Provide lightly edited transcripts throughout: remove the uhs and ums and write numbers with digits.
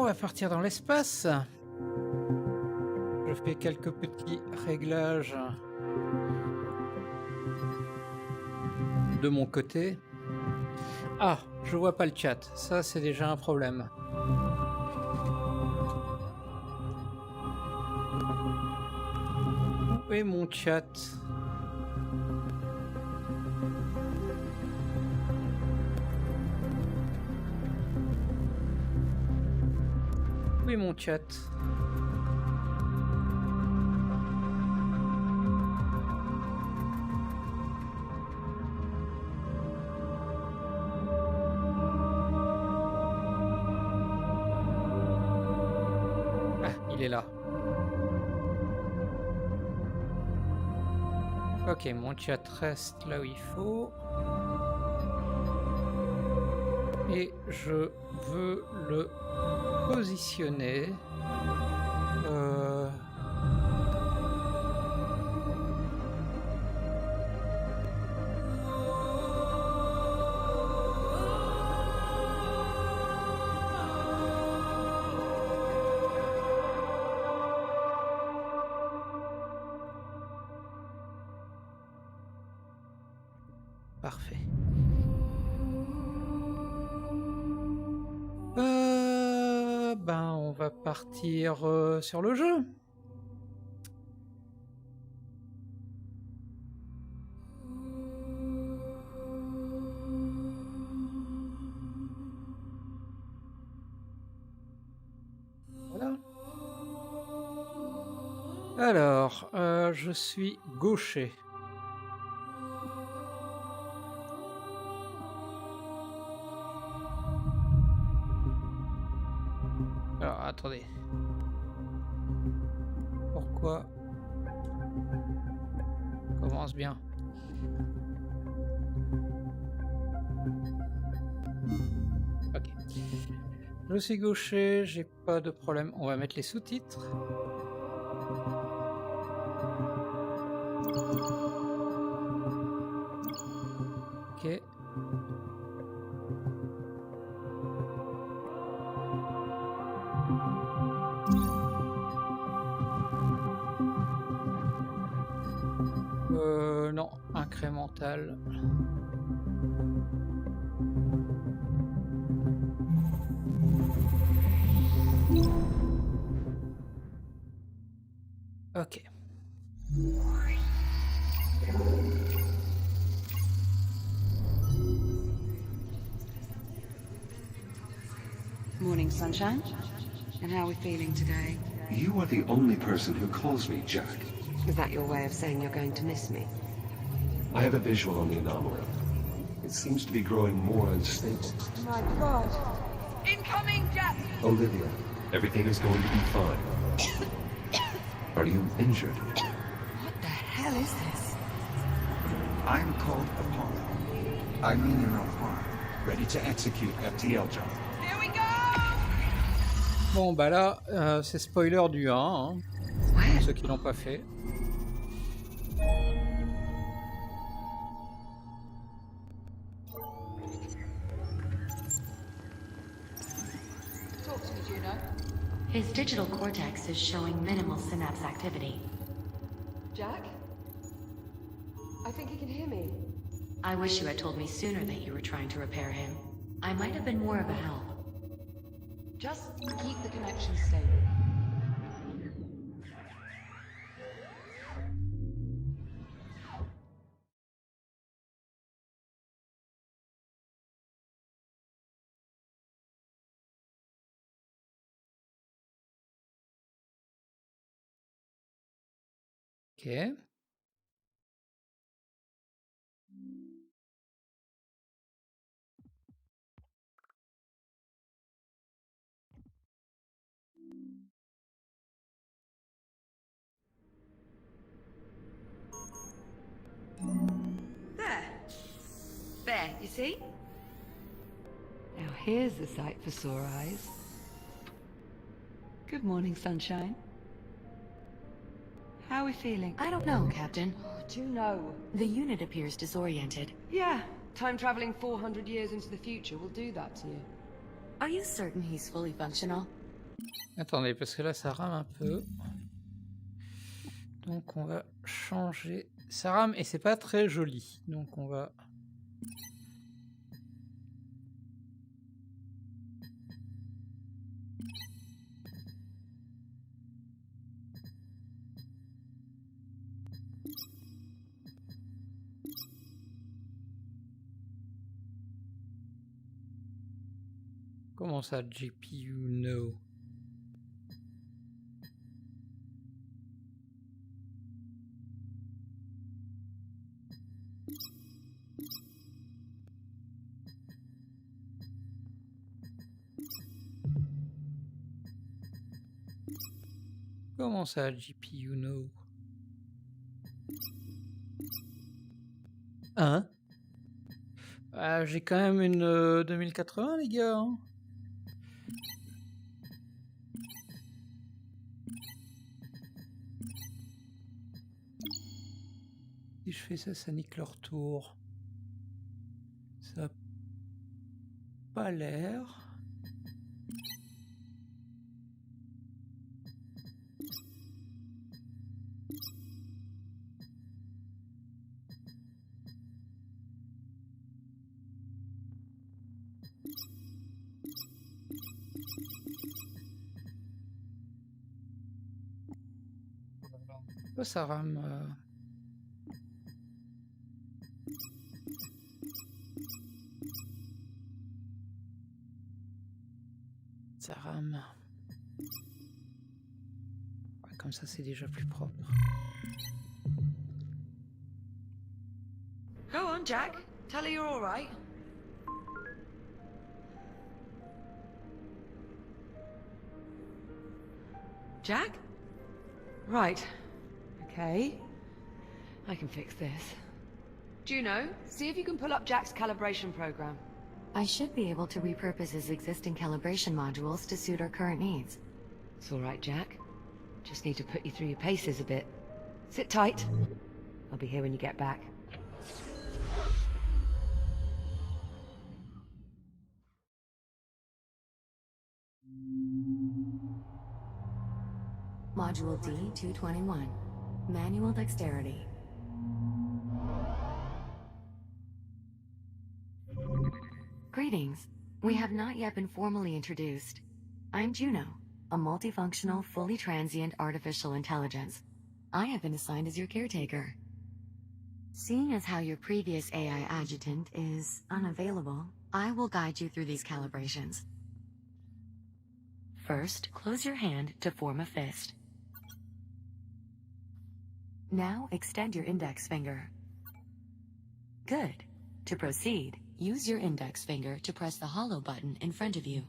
On va partir dans l'espace. Je fais quelques petits réglages de mon côté. Ah, je vois pas le chat. Ça, c'est déjà un problème. Où est mon chat? Où est mon chat? Ah, il est là. Ok, mon chat reste là où il faut. Et je veux le positionner. Parfait. Ben, on va partir sur le jeu. Voilà. Alors, je suis gaucher. Alors, attendez. Pourquoi? Commence bien. Ok. Je suis gaucher, j'ai pas de problème. On va mettre les sous-titres. Ok. Non, incrémental. Ok. Morning, sunshine. And how are we feeling today? You are the only person who calls me Jack. Is that your way of saying you're going to miss me? I have a visual on the anomaly. It seems to be growing more unstable. My God. Incoming, Jack! Olivia, everything is going to be fine. Are you injured? What the hell is this? I'm called Apollo. I mean no harm. Ready to execute FTL job. Here we go! Bon, bah là, c'est spoiler du 1, hein, pour ceux qui l'ont pas fait. Talk to me, Juno. His digital cortex is showing minimal synapse activity. Jack? I think he can hear me. I wish you had told me sooner that you were trying to repair him. I might have been more of a help. Just keep the connection stable. Ok. There, you see? Now here's a sight for sore eyes. Good morning, sunshine. How are we feeling? I don't know, Captain. Do you know? The unit appears disoriented. Yeah, time traveling 400 years into the future will do that to you. Are you certain he's fully functional? Attendez, parce que là ça rame un peu. Donc on va changer. Ça rame et c'est pas très joli. Donc on va... Comment ça, GPU no? Comment ça, GPU no? Hein? J'ai quand même une 2080 les gars, hein. Si je fais ça, ça nique leur tour. Ça a pas l'air. Pourquoi ça rame Ça rame. Ouais, comme ça, c'est déjà plus propre. Go on, Jack. Tell her you're all right. Jack? Right. Okay. I can fix this. Juno, see if you can pull up Jack's calibration program. I should be able to repurpose his existing calibration modules to suit our current needs. It's all right, Jack. Just need to put you through your paces a bit. Sit tight. I'll be here when you get back. Module D-221. Manual Dexterity. Greetings. We have not yet been formally introduced. I'm Juno, a multifunctional, fully transient artificial intelligence. I have been assigned as your caretaker. Seeing as how your previous AI adjutant is unavailable, I will guide you through these calibrations. First, close your hand to form a fist. Now extend your index finger. Good. To proceed, use your index finger to press the hollow button in front of you.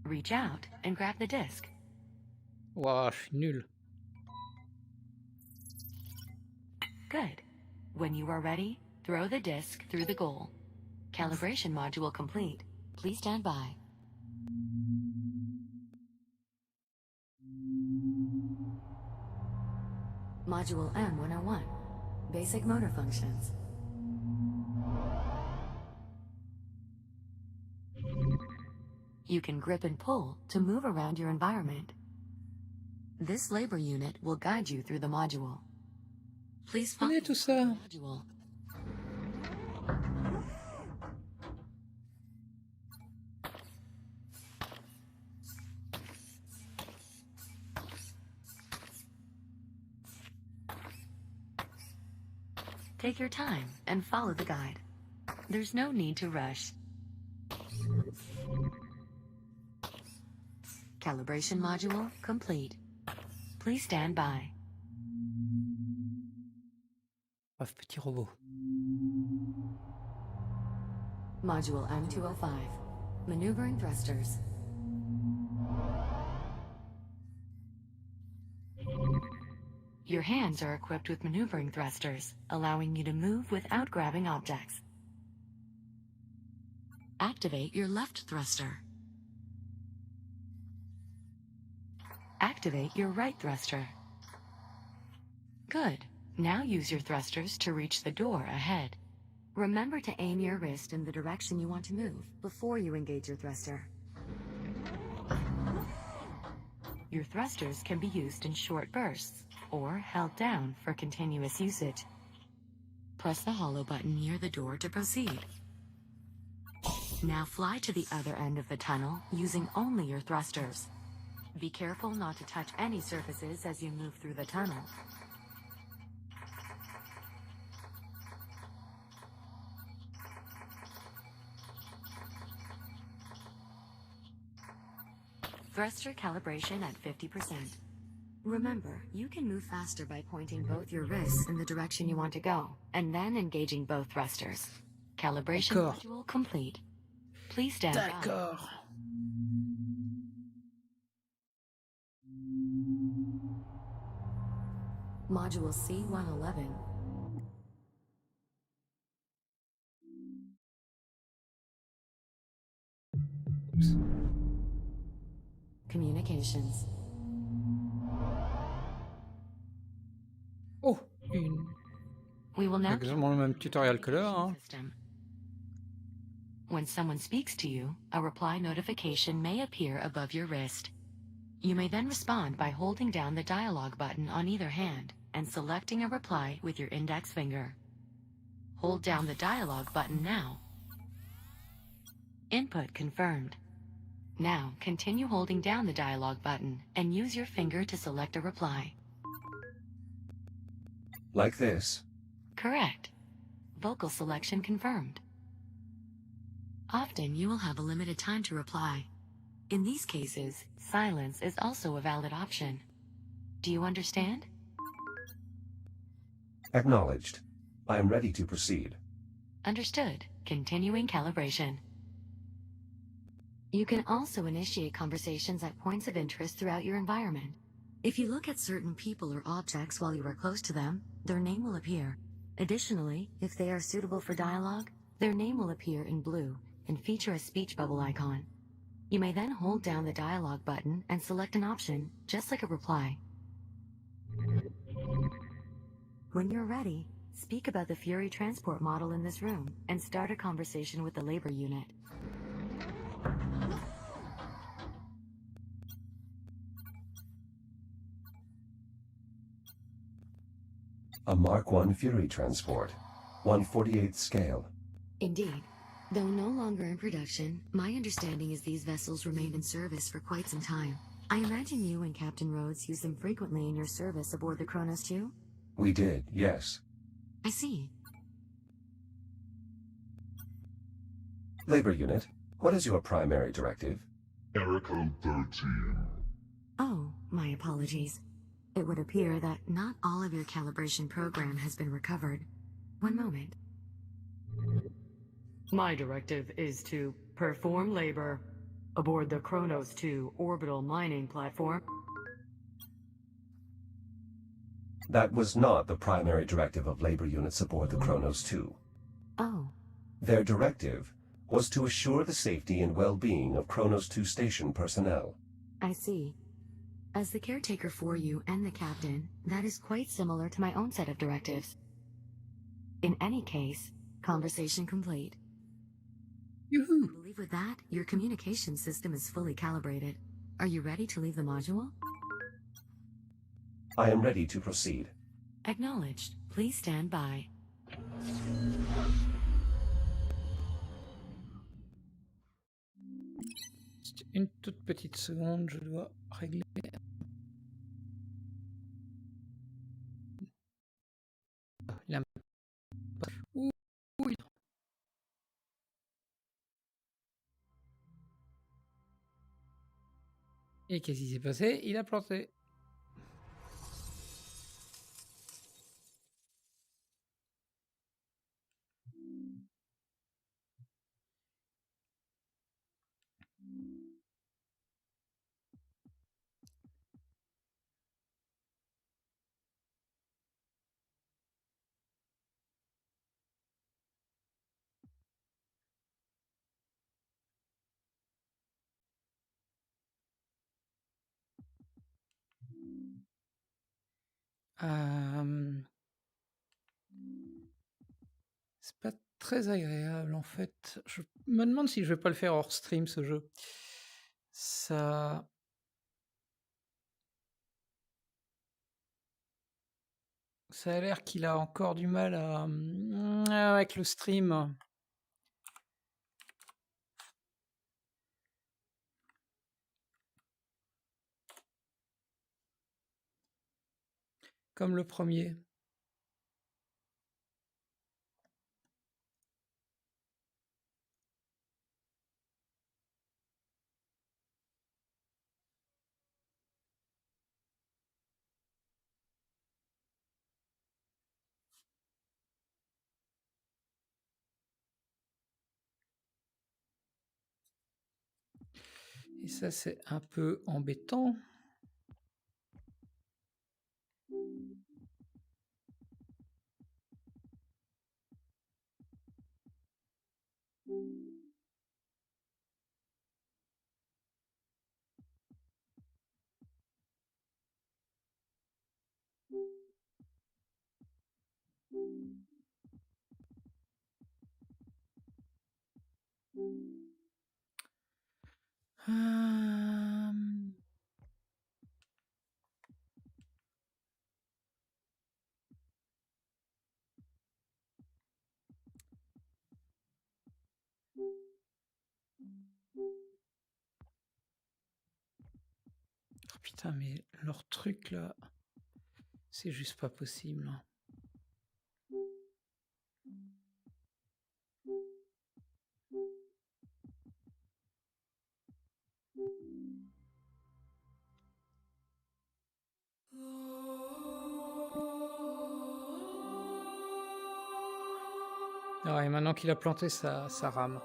Reach out and grab the disc. Ouah, je suis nul. Good. When you are ready, throw the disc through the goal. Calibration module complete. Please stand by. Module M101. Basic motor functions. You can grip and pull to move around your environment. This labor unit will guide you through the module. Please follow Tout ça. the module. Take your time and follow the guide. There's no need to rush. Calibration module complete. Please stand by. Bref, petit robot. Module M205. Maneuvering thrusters. Your hands are equipped with maneuvering thrusters, allowing you to move without grabbing objects. Activate your left thruster. Activate your right thruster. Good. Now use your thrusters to reach the door ahead. Remember to aim your wrist in the direction you want to move before you engage your thruster. Your thrusters can be used in short bursts or held down for continuous usage. Press the hollow button near the door to proceed. Now fly to the other end of the tunnel using only your thrusters. Be careful not to touch any surfaces as you move through the tunnel. Thruster calibration at 50%. Remember, you can move faster by pointing both your wrists in the direction you want to go, and then engaging both thrusters. Calibration module complete. Please stand by. D'accord. Module C111. Communications. Oh, une... We will now exactement le même tutoriel que là, hein. system. When someone speaks to you, a reply notification may appear above your wrist. You may then respond by holding down the dialogue button on either hand and selecting a reply with your index finger. Hold down the dialogue button now. Input confirmed. Now continue holding down the dialogue button and use your finger to select a reply. Like this. Correct. Vocal selection confirmed. Often you will have a limited time to reply. In these cases, silence is also a valid option. Do you understand? Acknowledged. I am ready to proceed. Understood. Continuing calibration. You can also initiate conversations at points of interest throughout your environment. If you look at certain people or objects while you are close to them, their name will appear. Additionally, if they are suitable for dialogue, their name will appear in blue and feature a speech bubble icon. You may then hold down the dialogue button and select an option, just like a reply. When you're ready, speak about the Fury transport model in this room and start a conversation with the labor unit. A Mark I Fury transport. 1/48th scale. Indeed. Though no longer in production, my understanding is these vessels remained in service for quite some time. I imagine you and Captain Rhodes use them frequently in your service aboard the Kronos 2? We did, yes. I see. Labor unit, what is your primary directive? Error code 13. Oh, my apologies. It would appear that not all of your calibration program has been recovered. One moment. My directive is to perform labor aboard the Kronos 2 orbital mining platform. That was not the primary directive of labor units aboard the Kronos 2. Oh, Their directive was to assure the safety and well-being of Kronos 2 station personnel. I see. As the caretaker for you and the captain, that is quite similar to my own set of directives. In any case, conversation complete. Yoo-hoo. I believe with that, your communication system is fully calibrated. Are you ready to leave the module? I am ready to proceed. Acknowledged. Please stand by. Une toute petite seconde, je dois régler. Il a... Ouh, ouh. Et qu'est-ce qui s'est passé? Il a planté. C'est pas très agréable en fait. Je me demande si je vais pas le faire hors stream ce jeu. Ça a l'air qu'il a encore du mal avec le stream. Comme le premier. Et ça, c'est un peu embêtant. Hum. Oh, putain, mais leur truc là, c'est juste pas possible. Ah, et maintenant qu'il a planté, ça rame.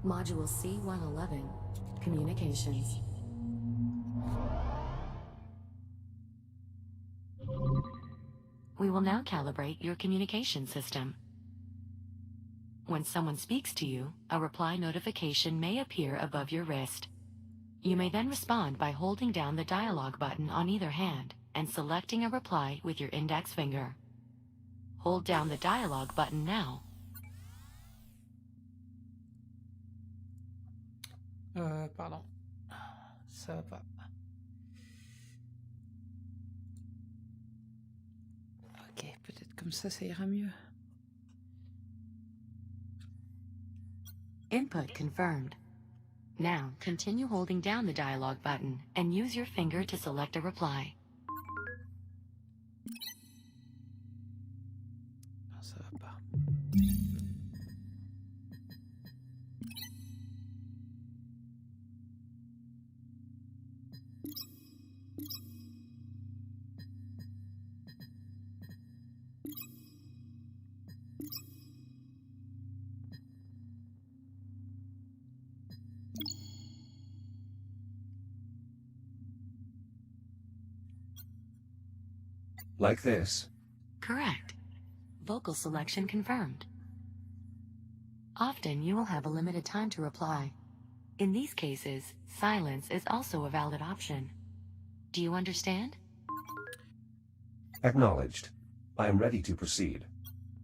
Module C-111, Communications. We will now calibrate your communication system. When someone speaks to you, a reply notification may appear above your wrist. You may then respond by holding down the dialog button on either hand and selecting a reply with your index finger. Hold down the dialog button now. Pardon. Ça va pas. Ok, peut-être comme ça ira mieux. Input confirmed. Now, continue holding down the dialog button and use your finger to select a reply. Non, ça va pas. Like this. Correct. Vocal selection confirmed. Often you will have a limited time to reply. In these cases, silence is also a valid option. Do you understand? Acknowledged. I am ready to proceed.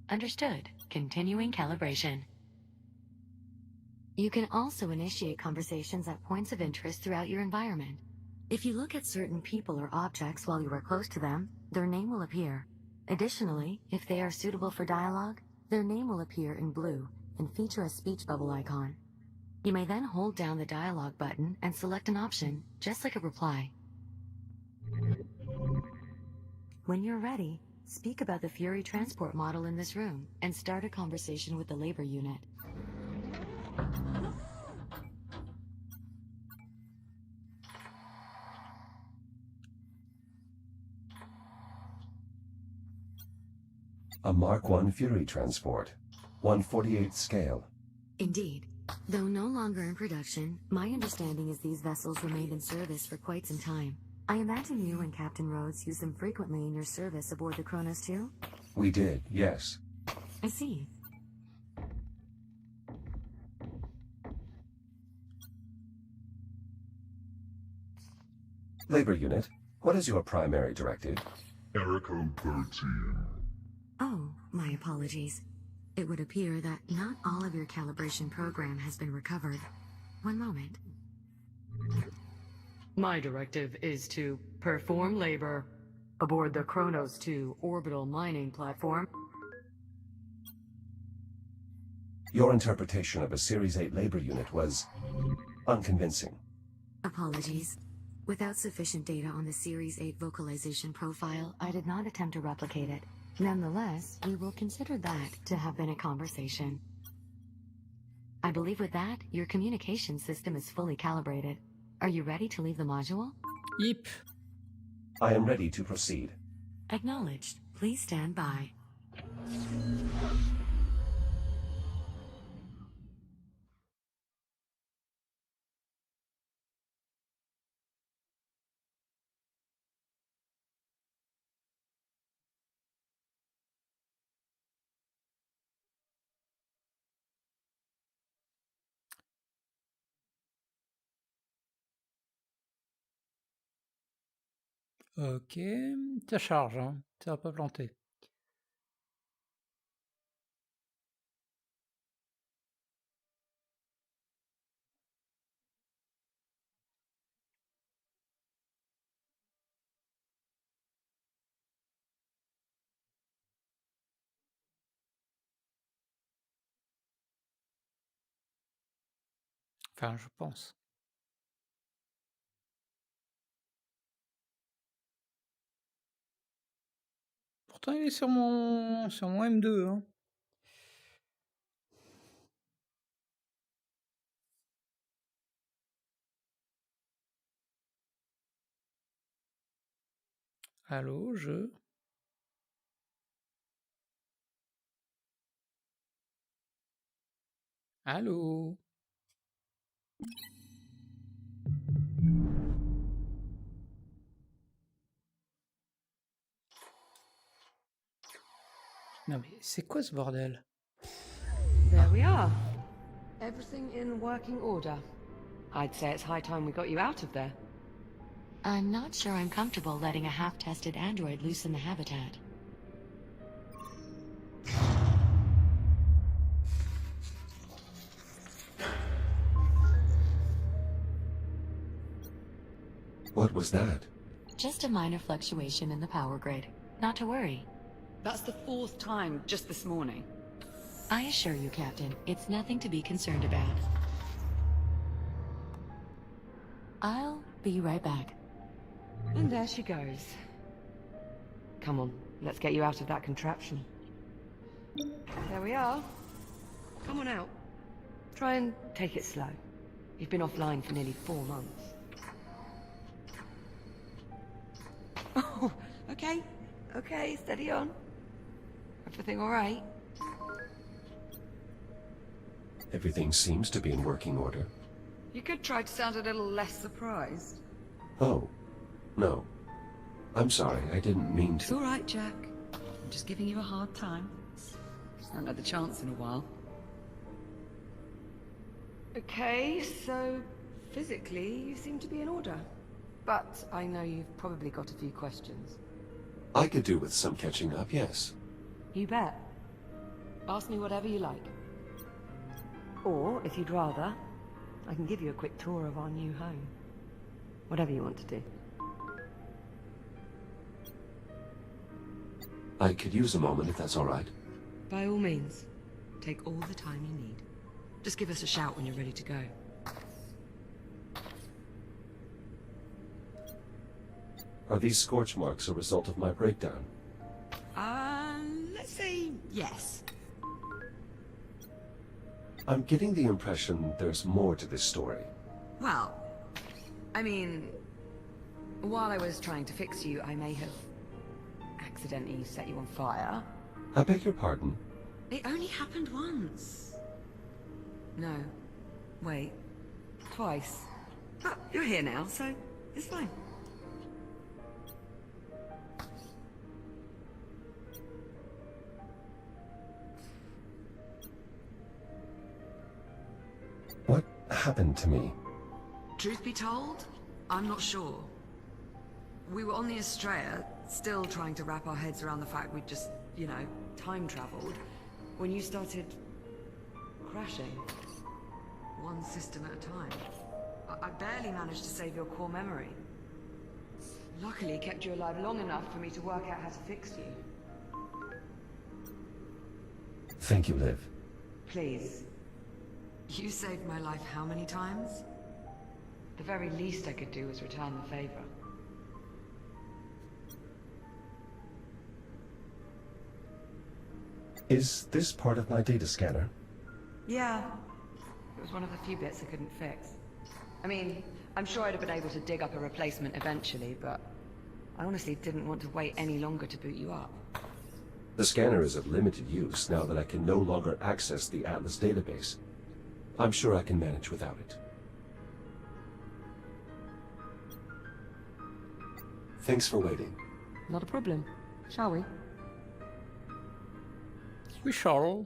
Understood. Continuing calibration. You can also initiate conversations at points of interest throughout your environment. If you look at certain people or objects while you are close to them, their name will appear. Additionally, if they are suitable for dialogue, their name will appear in blue and feature a speech bubble icon. You may then hold down the dialogue button and select an option, just like a reply. When you're ready, speak about the Fury transport model in this room and start a conversation with the labor unit. A Mark I Fury transport. 1/48 scale. Indeed, Though no longer in production, my understanding is these vessels remained in service for quite some time. I imagine you and Captain Rhodes use them frequently in your service aboard the Kronos too? We did, yes. I see. Labor unit, what is your primary directive? Error code 13. Oh, my apologies. It would appear that not all of your calibration program has been recovered. One moment. My directive is to perform labor aboard the Kronos 2 orbital mining platform. Your interpretation of a Series 8 labor unit was unconvincing. Apologies. Without sufficient data on the Series 8 vocalization profile, I did not attempt to replicate it. Nonetheless, we will consider that to have been a conversation. I believe with that, your communication system is fully calibrated. Are you ready to leave the module? Yep. I am ready to proceed. Acknowledged. Please stand by. Ok, ça charge, hein. Ça va pas planter. Enfin, je pense. Pourtant, il est sur mon M2, hein. Allô, je... Allô? Non mais c'est quoi ce bordel? There we are. Everything in working order. I'd say it's high time we got you out of there. I'm not sure I'm comfortable letting a half-tested android loose in the habitat. What was that? Just a minor fluctuation in the power grid. Not to worry. That's the 4th time just this morning. I assure you, Captain, it's nothing to be concerned about. I'll be right back. And there she goes. Come on, let's get you out of that contraption. There we are. Come on out. Try and take it slow. You've been offline for nearly 4 months. Oh, okay. Okay, steady on. Everything all right? Everything seems to be in working order. You could try to sound a little less surprised. Oh, no. I'm sorry, I didn't mean It's to. all right, Jack. I'm just giving you a hard time. Haven't had the chance in a while. Okay, so physically you seem to be in order. But I know you've probably got a few questions. I could do with some catching up, yes. You bet. Ask me whatever you like. Or, if you'd rather, I can give you a quick tour of our new home. Whatever you want to do. I could use a moment if that's all right. By all means. Take all the time you need. Just give us a shout when you're ready to go. Are these scorch marks a result of my breakdown? Let's say yes. I'm getting the impression there's more to this story. Well, I mean, while I was trying to fix you, I may have accidentally set you on fire. I beg your pardon? It only happened once. No, Wait. Twice. But you're here now, so it's fine. What happened to me? Truth be told, I'm not sure. We were on the Estrella, still trying to wrap our heads around the fact we'd just, you know, time traveled, when you started crashing. One system at a time. I barely managed to save your core memory. Luckily, kept you alive long enough for me to work out how to fix you. Thank you, Liv. Please. You saved my life how many times? The very least I could do was return the favor. Is this part of my data scanner? Yeah. It was one of the few bits I couldn't fix. I mean, I'm sure I'd have been able to dig up a replacement eventually, but I honestly didn't want to wait any longer to boot you up. The scanner is of limited use now that I can no longer access the Atlas database. I'm sure I can manage without it. Thanks for waiting. Not a problem. Shall we? We shall.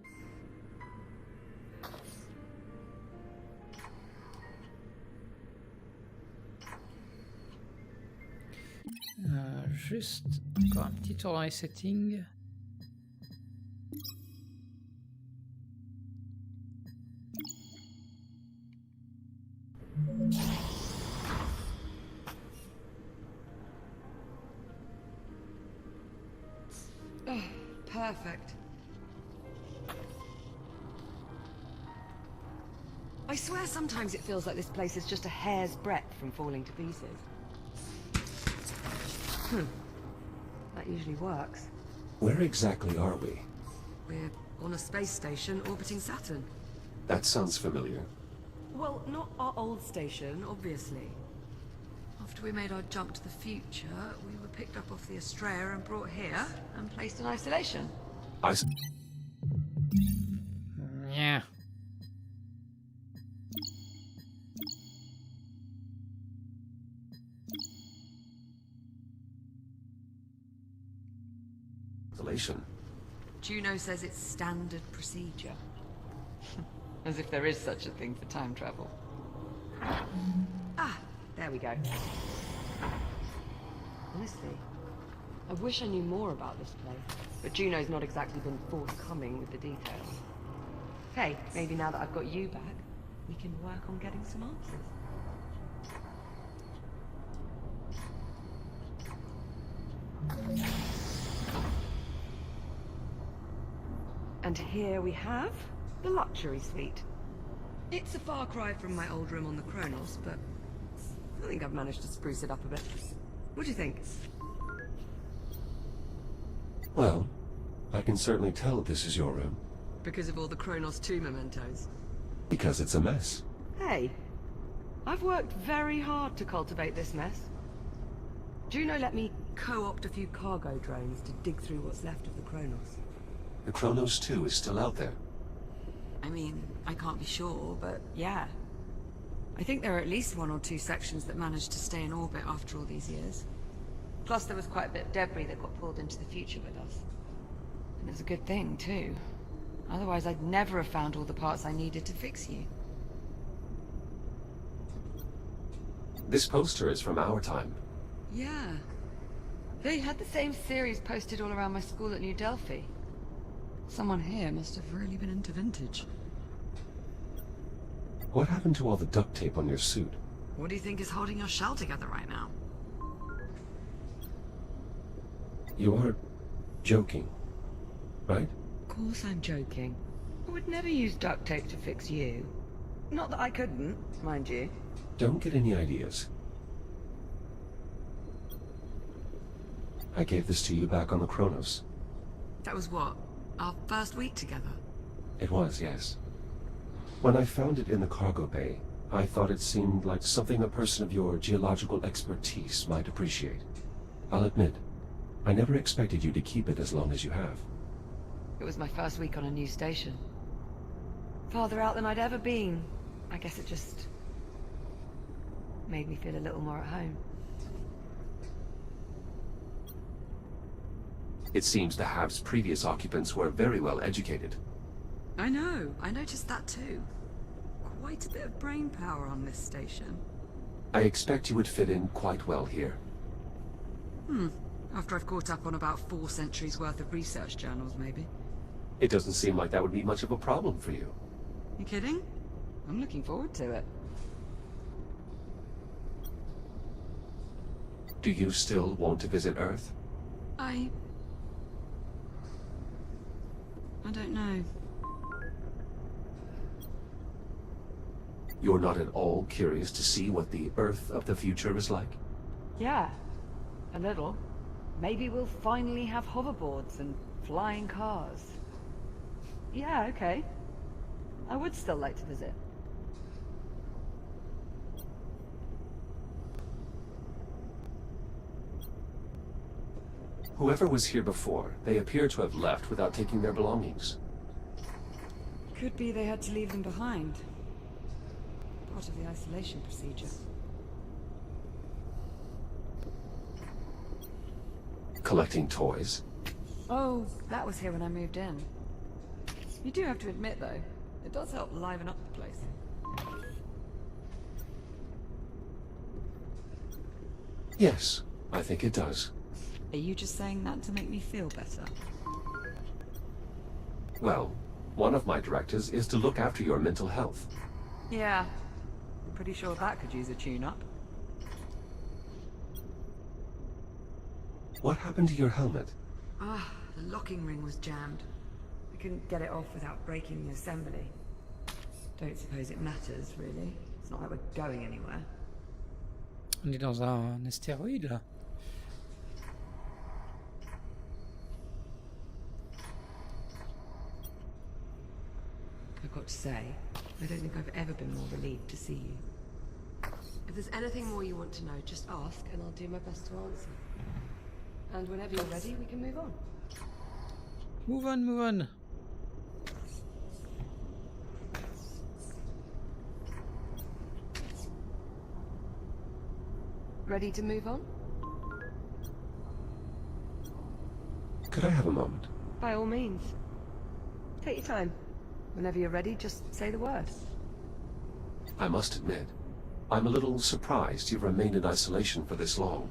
Juste encore un petit tour dans les settings. Oh, perfect. I swear sometimes it feels like this place is just a hair's breadth from falling to pieces. That usually works. Where exactly are we? We're on a space station orbiting Saturn. That sounds familiar. Well, not our old station, obviously. After we made our jump to the future, we were picked up off the Estrella and brought here and placed in isolation. Yeah. Isolation? Juno says it's standard procedure. As if there is such a thing for time travel. Ah, there we go. Honestly, I wish I knew more about this place, but Juno's not exactly been forthcoming with the details. Hey, maybe now that I've got you back, we can work on getting some answers. And here we have the luxury suite. It's a far cry from my old room on the Kronos, but I think I've managed to spruce it up a bit. What do you think? Well, I can certainly tell this is your room. Because of all the Kronos 2 mementos. Because it's a mess. Hey, I've worked very hard to cultivate this mess. Juno let me co-opt a few cargo drones to dig through what's left of the Kronos. The Kronos 2 is still out there. I mean, I can't be sure, but yeah. I think there are at least 1 or 2 sections that managed to stay in orbit after all these years. Plus there was quite a bit of debris that got pulled into the future with us. And it's a good thing, too. Otherwise I'd never have found all the parts I needed to fix you. This poster is from our time. Yeah. They had the same series posted all around my school at New Delphi. Someone here must have really been into vintage. What happened to all the duct tape on your suit? What do you think is holding your shell together right now? You are joking, right? Of course I'm joking. I would never use duct tape to fix you. Not that I couldn't, mind you. Don't get any ideas. I gave this to you back on the Kronos. That was what? Our first week together? It was, yes. When I found it in the cargo bay, I thought it seemed like something a person of your geological expertise might appreciate. I'll admit, I never expected you to keep it as long as you have. It was my first week on a new station. Farther out than I'd ever been. I guess it just made me feel a little more at home. It seems the Have's previous occupants were very well educated. I know, I noticed that too. Quite a bit of brain power on this station. I expect you would fit in quite well here. After I've caught up on about 4 centuries worth of research journals, maybe. It doesn't seem like that would be much of a problem for you. You kidding? I'm looking forward to it. Do you still want to visit Earth? I don't know. You're not at all curious to see what the Earth of the future is like? Yeah, a little. Maybe we'll finally have hoverboards and flying cars. Yeah, okay. I would still like to visit. Whoever was here before, they appear to have left without taking their belongings. Could be they had to leave them behind. Part of the isolation procedure. Collecting toys? Oh, that was here when I moved in. You do have to admit, though, it does help liven up the place. Yes, I think it does. Are you just saying that to make me feel better? Well, one of my directives is to look after your mental health. Yeah. I'm pretty sure that could use a tune-up. What happened to your helmet? Ah, the locking ring was jammed. I couldn't get it off without breaking the assembly. Don't suppose it matters, really. It's not like we're going anywhere. On est dans un astéroïde là. I've got to say, I don't think I've ever been more relieved to see you. If there's anything more you want to know, just ask and I'll do my best to answer. And whenever you're ready, we can move on. Move on, move on. Ready to move on? Could I have a moment? By all means. Take your time. Whenever you're ready, just say the word. I must admit, I'm a little surprised you've remained in isolation for this long.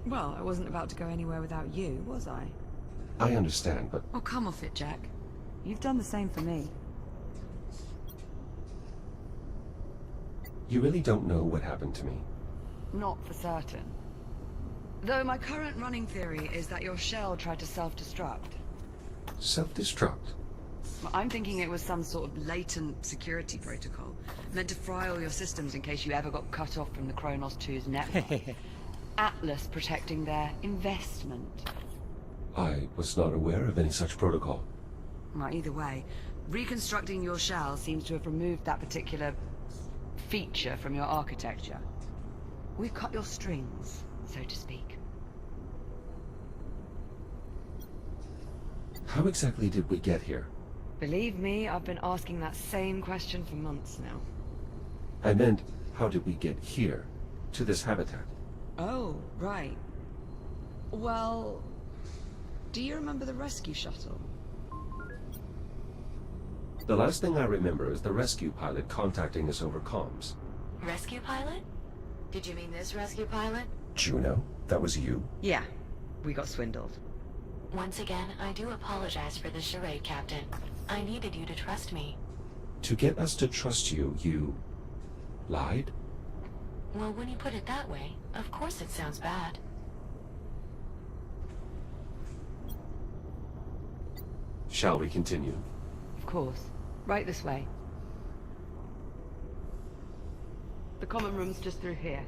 Well, I wasn't about to go anywhere without you, was I? I understand, but Oh, come off it, Jack. You've done the same for me. you really don't know what happened to me. Not for certain. Though my current running theory is that your shell tried to self-destruct. Self-destruct? I'm thinking it was some sort of latent security protocol, meant to fry all your systems in case you ever got cut off from the Kronos 2's network. Atlas protecting their investment. I was not aware of any such protocol. Well, either way, reconstructing your shell seems to have removed that particular feature from your architecture. We've cut your strings, so to speak. How exactly did we get here? Believe me, I've been asking that same question for months now. I meant, how did we get here, to this habitat? Oh, right. Well, do you remember the rescue shuttle? The last thing I remember is the rescue pilot contacting us over comms. Rescue pilot? Did you mean this rescue pilot? Juno, that was you? Yeah, we got swindled. Once again, I do apologize for the charade, Captain. I needed you to trust me. To get us to trust you, you lied? Well, when you put it that way, of course it sounds bad. Shall we continue? Of course. Right this way. The common room's just through here.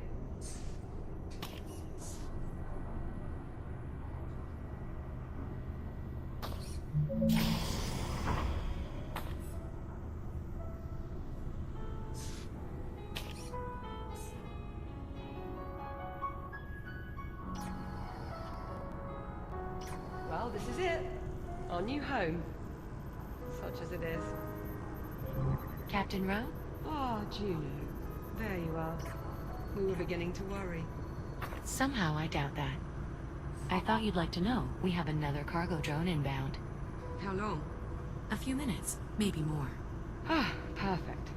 Well, this is it. Our new home. Such as it is. Captain Rowe, Ah, Juno. There you are. We were beginning to worry. Somehow I doubt that. I thought you'd like to know we have another cargo drone inbound. How long? A few minutes, maybe more. Ah, perfect.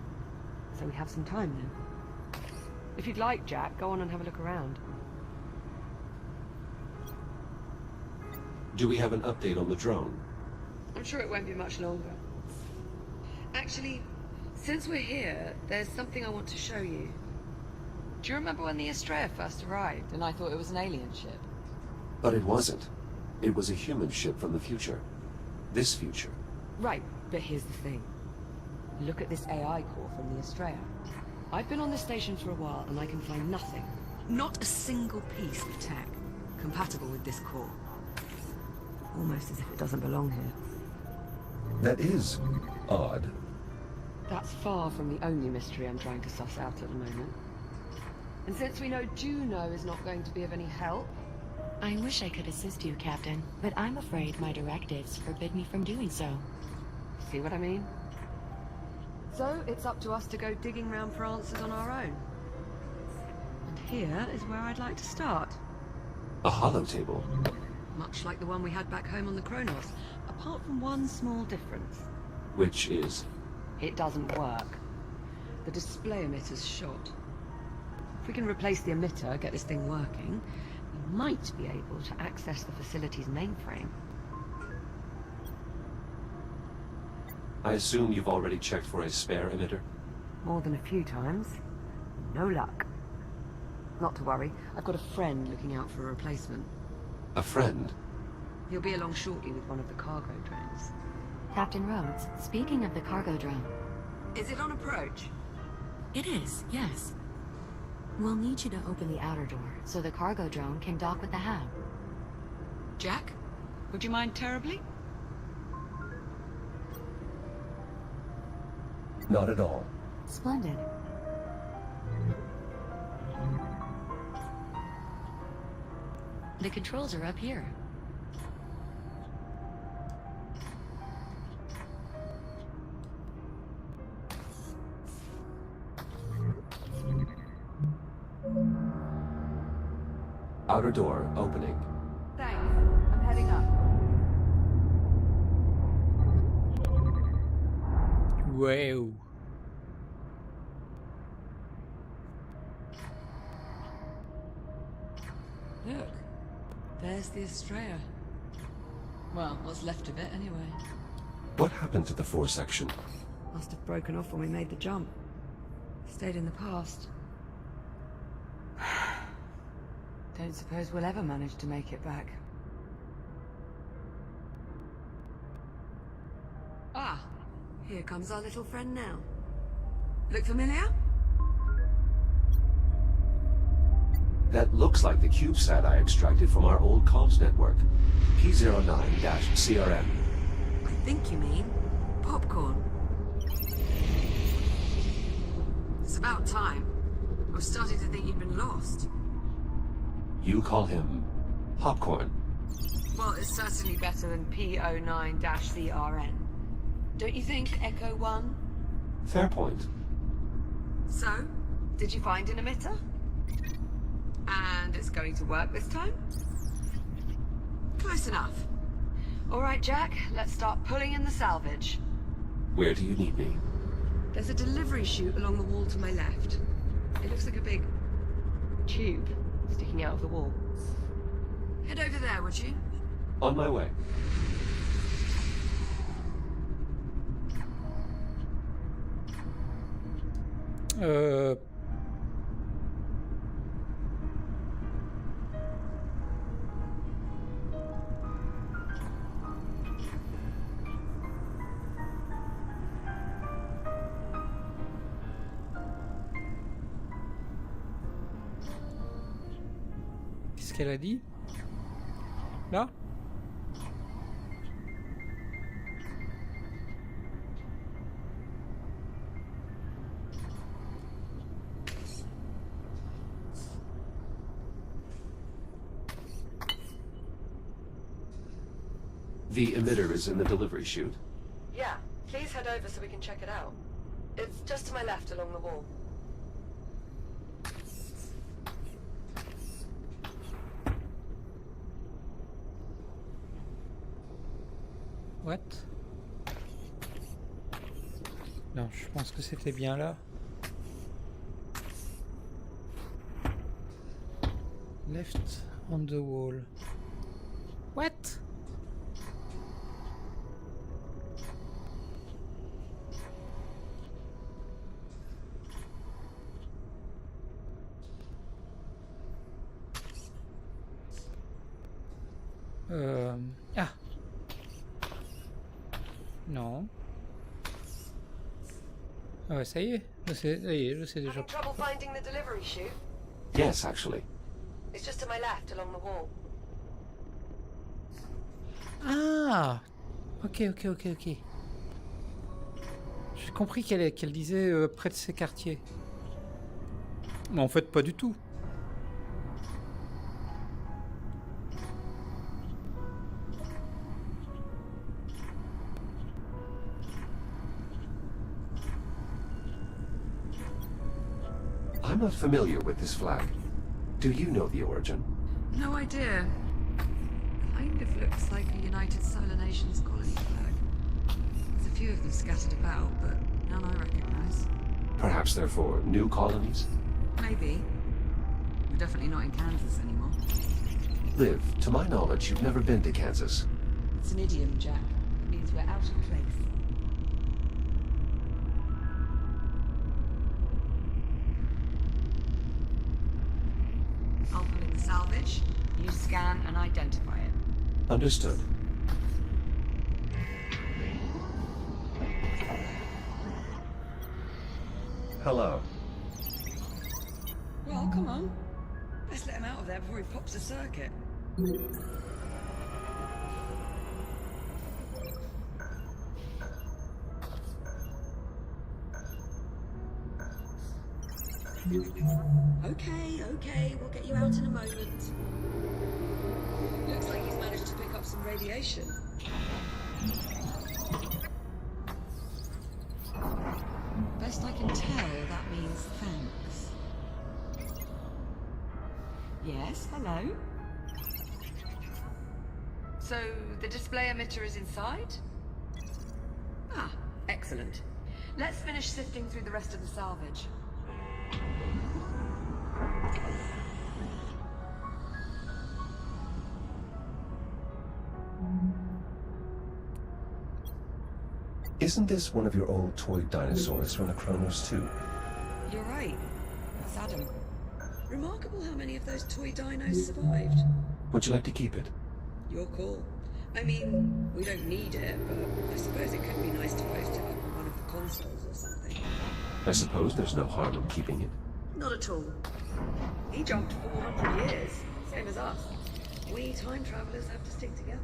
So we have some time then. If you'd like, Jack, go on and have a look around. Do we have an update on the drone? I'm sure it won't be much longer. Actually, since we're here, there's something I want to show you. Do you remember when the Estrella first arrived and I thought it was an alien ship? But it wasn't. It was a human ship from the future. This future. Right, but here's the thing. Look at this AI core from the Estrella. I've been on this station for a while and I can find nothing. Not a single piece of tech compatible with this core. Almost as if it doesn't belong here. That is odd. That's far from the only mystery I'm trying to suss out at the moment. And since we know Juno is not going to be of any help... I wish I could assist you, Captain, but I'm afraid my directives forbid me from doing so. See what I mean? So, it's up to us to go digging round for answers on our own. And here is where I'd like to start. A holotable. Much like the one we had back home on the Kronos, apart from one small difference. Which is? It doesn't work. The display emitter's shot. If we can replace the emitter, get this thing working, we might be able to access the facility's mainframe. I assume you've already checked for a spare emitter? More than a few times. No luck. Not to worry, I've got a friend looking out for a replacement. A friend? He'll be along shortly with one of the cargo drones. Captain Rhodes, speaking of the cargo drone. Is it on approach? It is, yes. We'll need you to open the outer door, so the cargo drone can dock with the hab. Jack? Would you mind terribly? Not at all. Splendid. The controls are up here. Outer door opening. Thanks. I'm heading up. Wow. Look. There's the Estrella. Well, what's left of it anyway. What happened to the fore section? Must have broken off when we made the jump. Stayed in the past. Don't suppose we'll ever manage to make it back. Ah, here comes our little friend now. Look familiar? That looks like the CubeSat I extracted from our old comms network. P09-CRN. I think you mean popcorn. It's about time. I was starting to think you'd been lost. You call him Popcorn. Well, it's certainly better than P09-CRN. Don't you think, Echo 1? Fair point. So, did you find an emitter? And it's going to work this time? Close enough. All right, Jack, let's start pulling in the salvage. Where do you need me? There's a delivery chute along the wall to my left. It looks like a big tube sticking out of the wall. Head over there, would you? On my way. Qu'est-ce qu'elle a dit? Là? The emitter is in the delivery chute. Yeah, please head over so we can check it out. It's just to my left along the wall. What? Non, je pense que c'était bien là. Left on the wall. What? Ah. Non. Ah ouais, ça y est, je sais déjà. Having trouble finding the delivery chute? Yes, actually. It's just to my left along the wall. Ah. Ok. J'ai compris qu'elle disait près de ces quartiers. Mais en fait, pas du tout. I'm not familiar with this flag. Do you know the origin? No idea. Kind of looks like a United Solar Nations colony flag. There's a few of them scattered about, but none I recognize. Perhaps they're for new colonies? Maybe. We're definitely not in Kansas anymore. Liv, to my knowledge, you've never been to Kansas. It's an idiom, Jack. It means we're out of place. I'll pull in the salvage. You scan and identify it. Understood. Hello. Well, come on. Let's let him out of there before he pops a circuit. Okay, we'll get you out in a moment. Looks like he's managed to pick up some radiation. Best I can tell, that means thanks. Yes, hello? So, the display emitter is inside? Ah, excellent. Let's finish sifting through the rest of the salvage. Isn't this one of your old toy dinosaurs from the Chronos 2? You're right. That's Adam. Remarkable how many of those toy dinos survived. Would you like to keep it? Your call. I mean, we don't need it, but I suppose it could be nice to post it up on one of the consoles or something. I suppose there's no harm in keeping it. Not at all. He jumped 400 years, same as us. We time travelers have to stick together.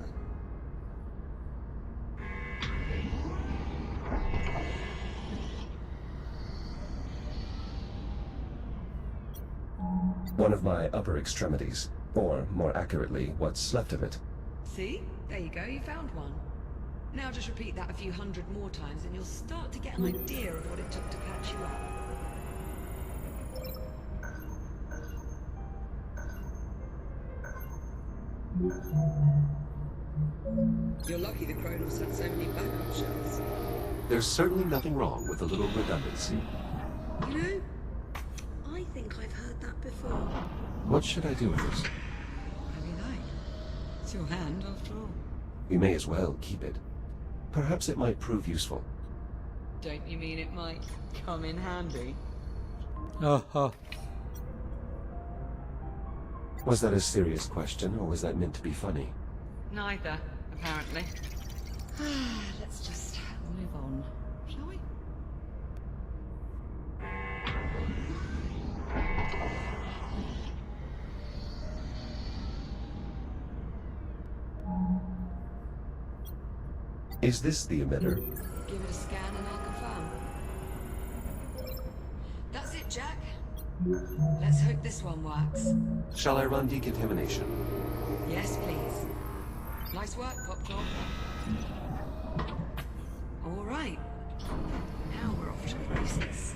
One of my upper extremities, or more accurately, what's left of it. See? There you go, you found one. Now just repeat that a few hundred more times and you'll start to get an idea of what it took to patch you up. You're lucky the Chronos had so many backup shells. There's certainly nothing wrong with a little redundancy. You know, I think I've heard that before. What should I do with this? How do you like? It's your hand, after all. We may as well keep it. Perhaps it might prove useful. Don't you mean it might come in handy? Oh. Was that a serious question, or was that meant to be funny? Neither, apparently. Let's just move on, shall we? Is this the emitter? Give it a scan and I'll confirm. That's it, Jack. Let's hope this one works. Shall I run decontamination? Yes, please. Nice work, Popcorn. All right. Now we're off after the races.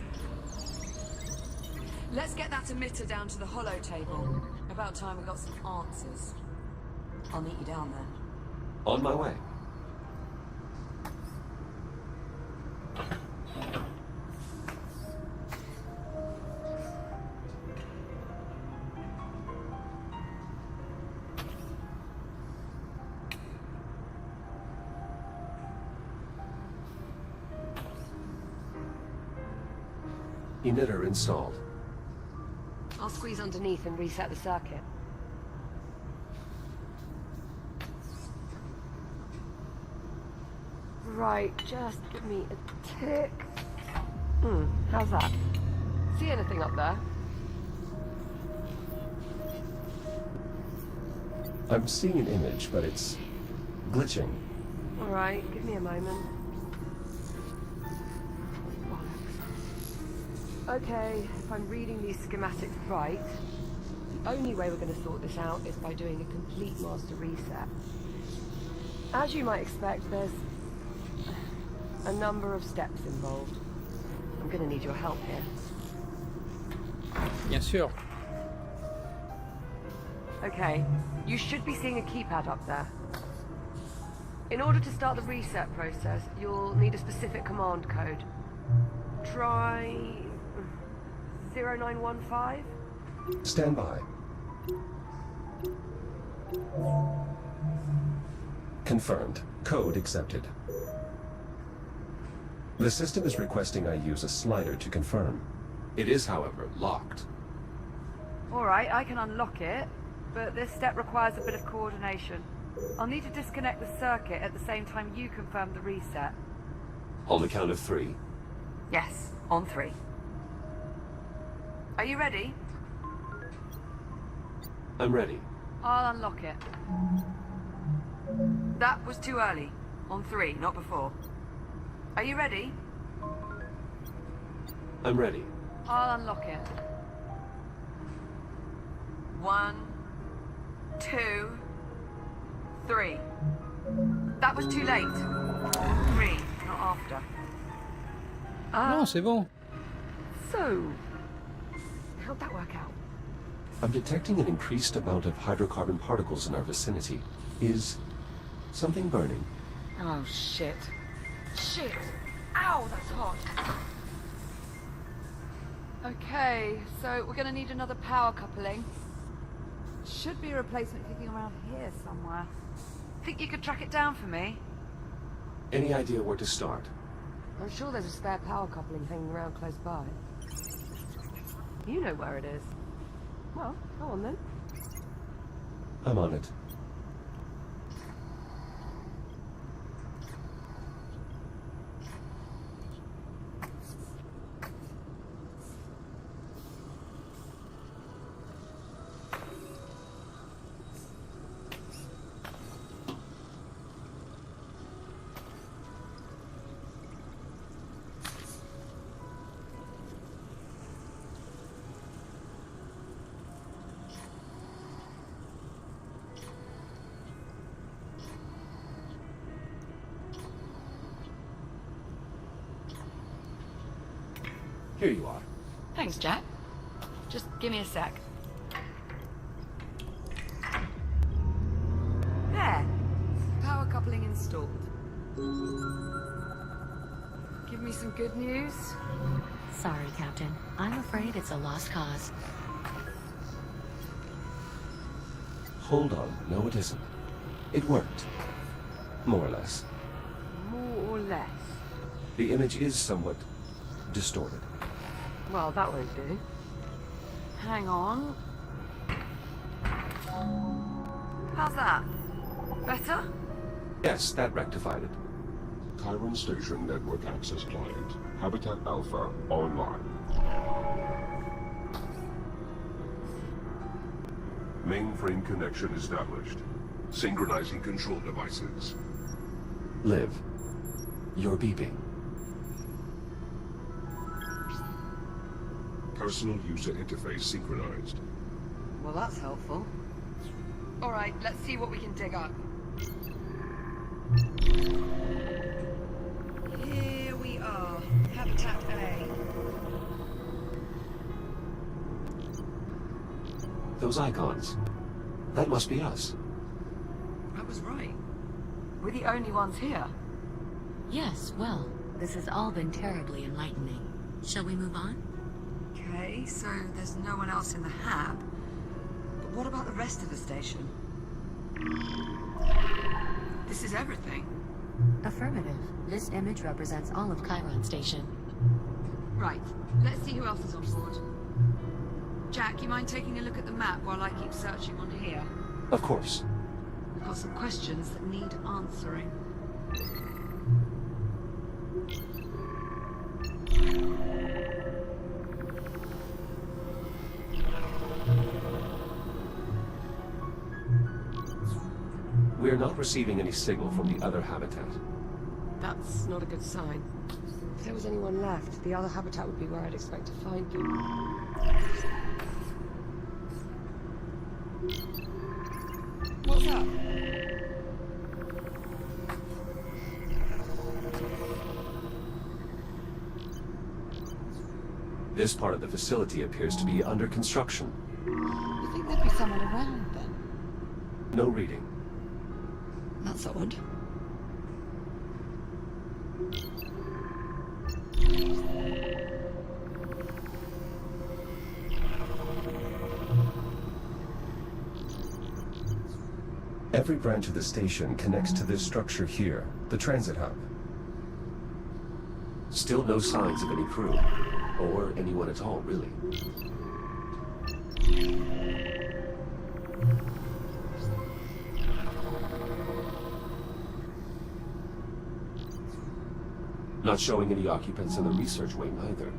Let's get that emitter down to the hollow table. About time we got some answers. I'll meet you down there. On my way. Emitter installed. I'll squeeze underneath and reset the circuit. Right, just give me a tick. How's that? See anything up there? I'm seeing an image, but it's glitching. Alright, give me a moment. Okay, if I'm reading these schematics right, the only way we're going to sort this out is by doing a complete master reset. As you might expect, there's a number of steps involved. I'm going to need your help here. Bien sûr. Okay, you should be seeing a keypad up there. In order to start the reset process, you'll need a specific command code. Try 0915? Stand by. Confirmed. Code accepted. The system is requesting I use a slider to confirm. It is, however, locked. Alright, I can unlock it, but this step requires a bit of coordination. I'll need to disconnect the circuit at the same time you confirm the reset. On the count of 3. Yes, on 3. Are you ready? I'm ready. I'll unlock it. That was too early. On 3, not before. Are you ready? I'm ready. I'll unlock it. 1, 2, 3. That was too late. 3, not after. Non, c'est bon. So, how'd that work out? I'm detecting an increased amount of hydrocarbon particles in our vicinity. Is something burning? Oh, shit. Shit! Ow, that's hot. Okay, so we're gonna need another power coupling. Should be a replacement kicking around here somewhere. Think you could track it down for me? Any idea where to start? I'm sure there's a spare power coupling hanging around close by. You know where it is. Well, go on then. I'm on it. Here you are. Thanks, Jack. Just give me a sec. There. Power coupling installed. Give me some good news. Sorry, Captain. I'm afraid it's a lost cause. Hold on. No, it isn't. It worked. More or less. More or less. The image is somewhat distorted. Well, that won't do. Hang on. How's that? Better? Yes, that rectified it. Chiron Station Network Access Client. Habitat Alpha online. Mainframe connection established. Synchronizing control devices. Liv, you're beeping. Personal user interface synchronized. Well, that's helpful. All right, let's see what we can dig up. Here we are. Habitat A. Those icons. That must be us. I was right. We're the only ones here. Yes, well, this has all been terribly enlightening. Shall we move on? Okay, so there's no one else in the hab. But what about the rest of the station? This is everything. Affirmative. This image represents all of Chiron Station. Right, let's see who else is on board. Jack, you mind taking a look at the map while I keep searching on here? Of course. I've got some questions that need answering. We're not receiving any signal from the other habitat. That's not a good sign. If there was anyone left, the other habitat would be where I'd expect to find you. What's up? This part of the facility appears to be under construction. You think there'd be someone around then? No reading. That's odd. Every branch of the station connects to this structure here, the transit hub. Still no signs of any crew. Or anyone at all, really. Not showing any occupants in the research wing either.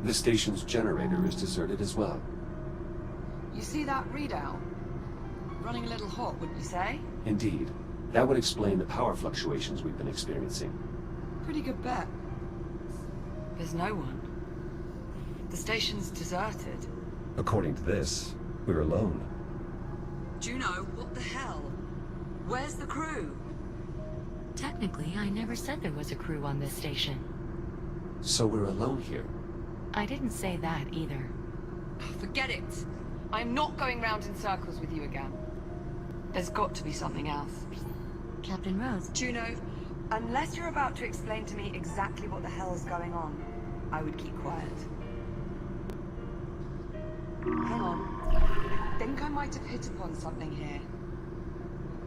The station's generator is deserted as well. You see that readout? Running a little hot, wouldn't you say? Indeed. That would explain the power fluctuations we've been experiencing. Pretty good bet. There's no one. The station's deserted. According to this, we're alone. Juno, what the hell? Where's the crew? Technically, I never said there was a crew on this station. So we're alone here. I didn't say that either. Forget it. I'm not going round in circles with you again. There's got to be something else. Captain Rose, Juno, unless you're about to explain to me exactly what the hell's going on, I would keep quiet. Hang on. I think I might have hit upon something here.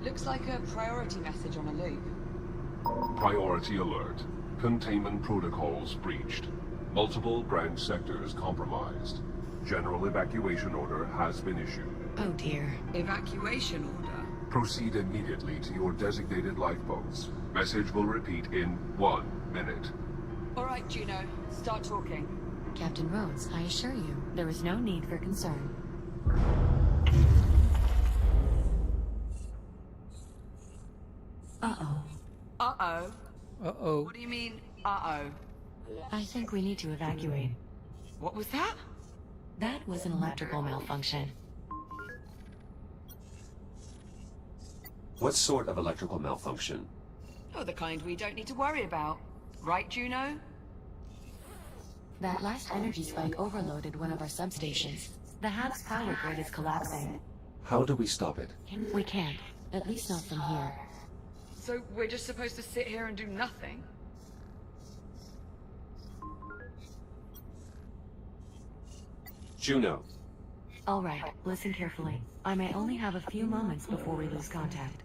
Looks like a priority message on a loop. Priority alert. Containment protocols breached. Multiple branch sectors compromised. General evacuation order has been issued. oh dear. Evacuation order? Proceed immediately to your designated lifeboats. Message will repeat in 1 minute. All right, Juno. Start talking. Captain Rhodes, I assure you, there is no need for concern. Uh-oh. Uh-oh? Uh-oh. What do you mean, uh-oh? I think we need to evacuate. What was that? That was an electrical malfunction. What sort of electrical malfunction? Oh, the kind we don't need to worry about. Right, Juno? That last energy spike overloaded one of our substations. The hab's power grid is collapsing. How do we stop it? We can't. At least not from here. So we're just supposed to sit here and do nothing? Juno. All right, listen carefully. I may only have a few moments before we lose contact.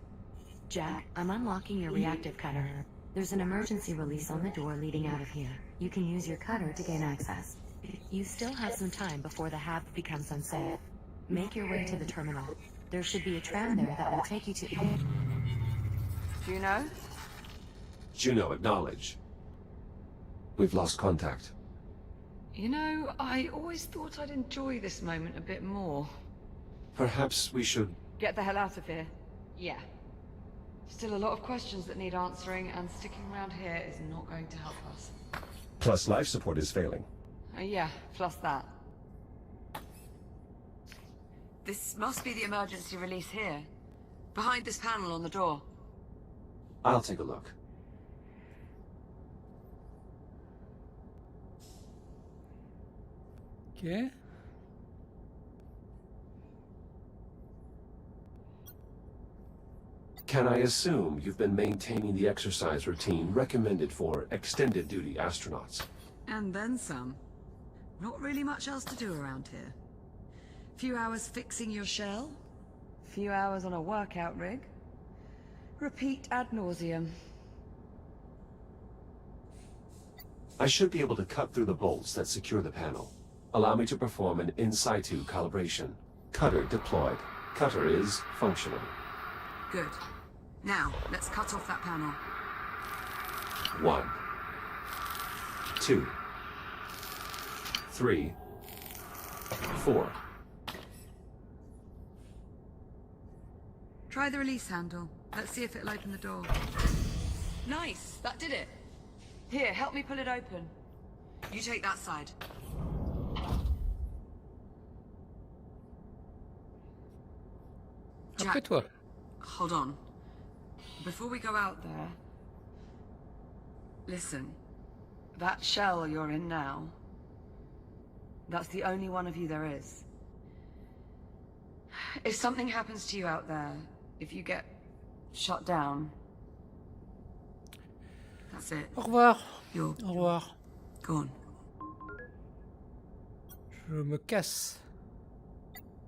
Jack, I'm unlocking your reactive cutter. There's an emergency release on the door leading out of here. You can use your cutter to gain access. You still have some time before the hab becomes unsafe. Make your way to the terminal. There should be a tram there that will take you to... Juno? Juno, acknowledge. We've lost contact. You know, I always thought I'd enjoy this moment a bit more. Perhaps we should... Get the hell out of here. Yeah. Still a lot of questions that need answering, and sticking around here is not going to help us. Plus life support is failing. Yeah, plus that. This must be the emergency release here. Behind this panel on the door. I'll take a look. Ok. Can I assume you've been maintaining the exercise routine recommended for extended-duty astronauts? And then some. Not really much else to do around here. Few hours fixing your shell. Few hours on a workout rig. Repeat ad nauseum. I should be able to cut through the bolts that secure the panel. Allow me to perform an in-situ calibration. Cutter deployed. Cutter is functional. Good. Now, let's cut off that panel. 1, 2, 3, 4. Try the release handle. Let's see if it'll open the door. Nice, that did it. Here, help me pull it open. You take that side. Après toi. Hold on. Before we go out there... Listen. That shell you're in now, that's the only one of you there is. If something happens to you out there, if you get shut down, That's it. Au revoir. You're Au revoir. gone. Je me casse.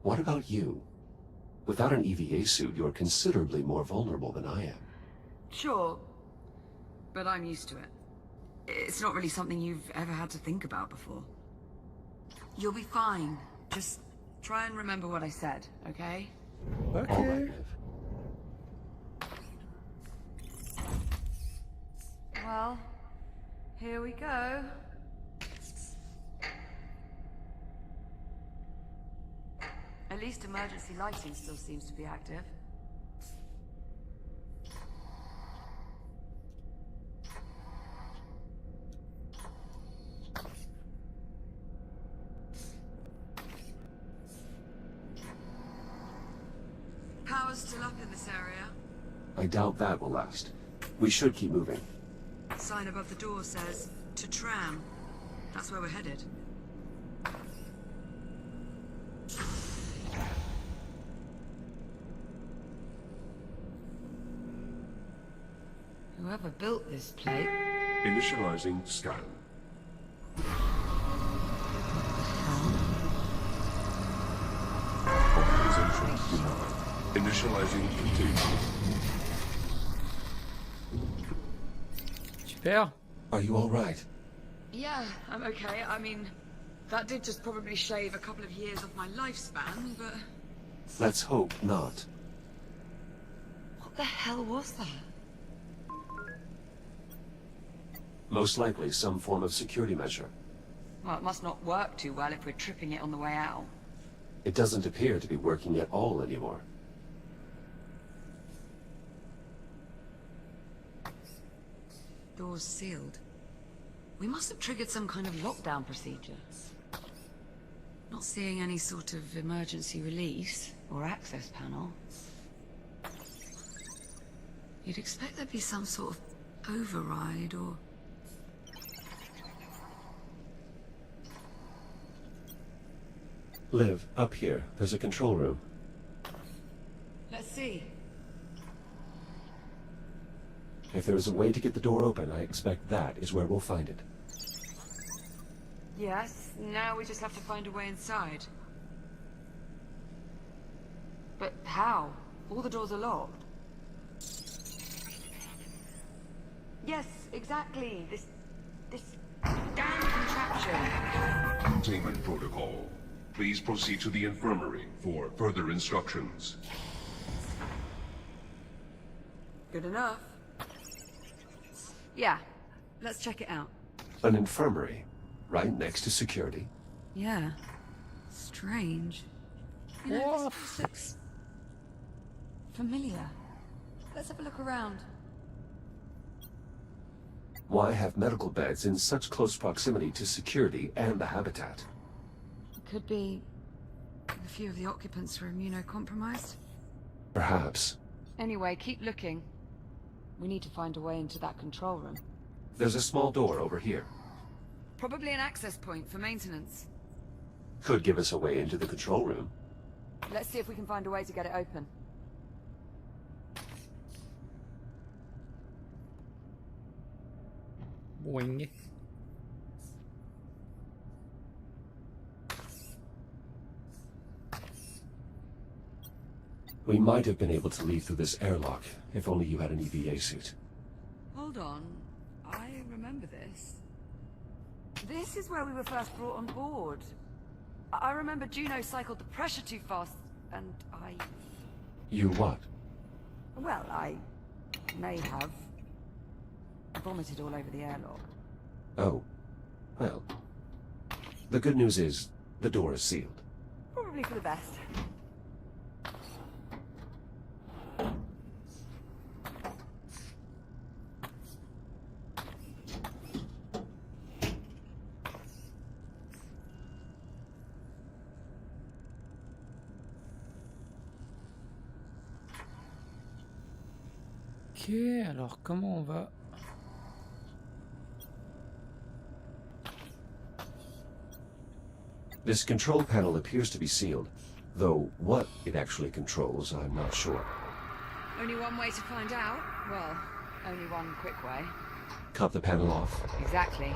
What about you? Without an EVA suit, you're considerably more vulnerable than I am. Sure. But I'm used to it. It's not really something you've ever had to think about before. You'll be fine. Just try and remember what I said, okay? All right, Ok. Liv. Well, here we go. At least emergency lighting still seems to be active. Power's still up in this area. I doubt that will last. We should keep moving. Sign above the door says, to tram. That's where we're headed. Whoever built this plate... Initializing scan. Authorization denied. Initializing continue. Super. Are you all right? Yeah, I'm okay. I mean, that did just probably shave a couple of years off my lifespan, but... Let's hope not. What the hell was that? Most likely some form of security measure. Well, it must not work too well if we're tripping it on the way out. It doesn't appear to be working at all anymore. Door's sealed. We must have triggered some kind of lockdown procedure. Not seeing any sort of emergency release. Or access panel. You'd expect there'd be some sort of override or... Liv, up here. There's a control room. Let's see. If there is a way to get the door open, I expect that is where we'll find it. Yes, now we just have to find a way inside. But how? All the doors are locked. Yes, exactly. This damn contraption. Containment protocol. Please proceed to the infirmary for further instructions. Good enough. Yeah, let's check it out. An infirmary, right next to security. Yeah. Strange. You know, Woof. this place looks familiar. Let's have a look around. Why have medical beds in such close proximity to security and the habitat? Could be a few of the occupants were immunocompromised. Perhaps. Anyway, keep looking. We need to find a way into that control room. There's a small door over here. Probably an access point for maintenance. Could give us a way into the control room. Let's see if we can find a way to get it open. Boing. We might have been able to leave through this airlock, if only you had an EVA suit. Hold on. I remember this. This is where we were first brought on board. I remember Juno cycled the pressure too fast, and I... You what? Well, I may have vomited all over the airlock. Oh. Well. The good news is, the door is sealed. Probably for the best. Ok, alors comment on va... This control panel appears to be sealed, though what it actually controls, I'm not sure. Only one way to find out? Well, only one quick way. Cut the panel off. Exactly.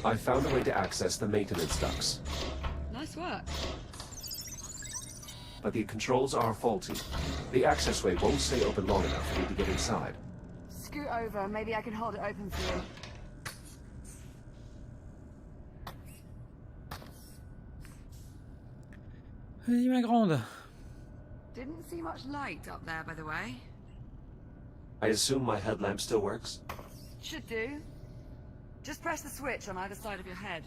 I found a way to access the maintenance ducts, Nice work. but the controls are faulty. The accessway won't stay open long enough for me to get inside. Scoot over, maybe I can hold it open for you. Vas-y ma grande. Didn't see much light up there, by the way. I assume my headlamp still works? Should do. Just press the switch on either side of your head.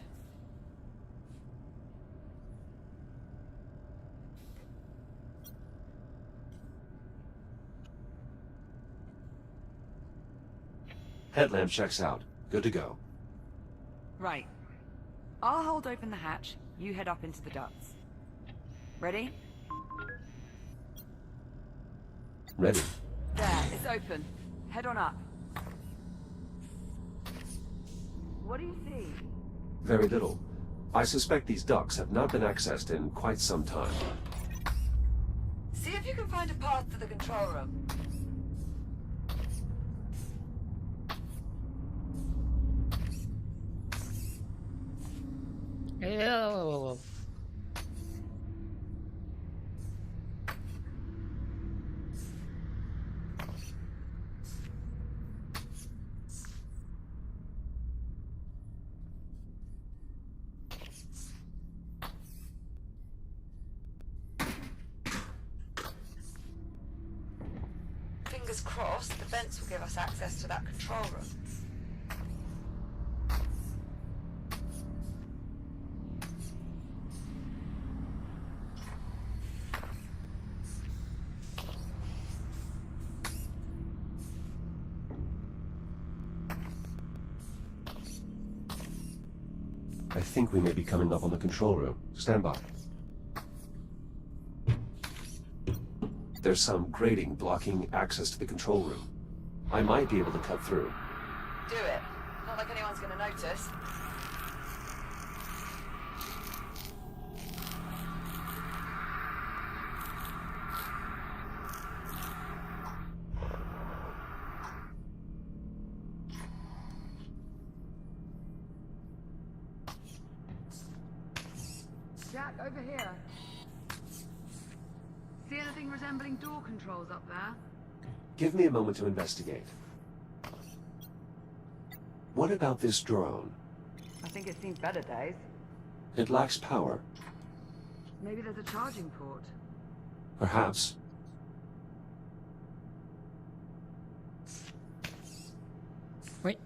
Headlamp checks out. Good to go. Right. I'll hold open the hatch. You head up into the ducts. Ready? Ready. There, it's open. Head on up. What do you see? Very little. I suspect these ducts have not been accessed in quite some time. See if you can find a path to the control room. Ew. Fingers crossed, the vents will give us access to that control room. I think we may be coming up on the control room. Stand by. There's some grating blocking access to the control room. I might be able to cut through. Do it. Not like anyone's gonna notice. Jack, over here. See anything resembling door controls up there? Give me a moment to investigate. What about this drone? I think it's seen better days. It lacks power. Maybe there's a charging port. Perhaps. Oui.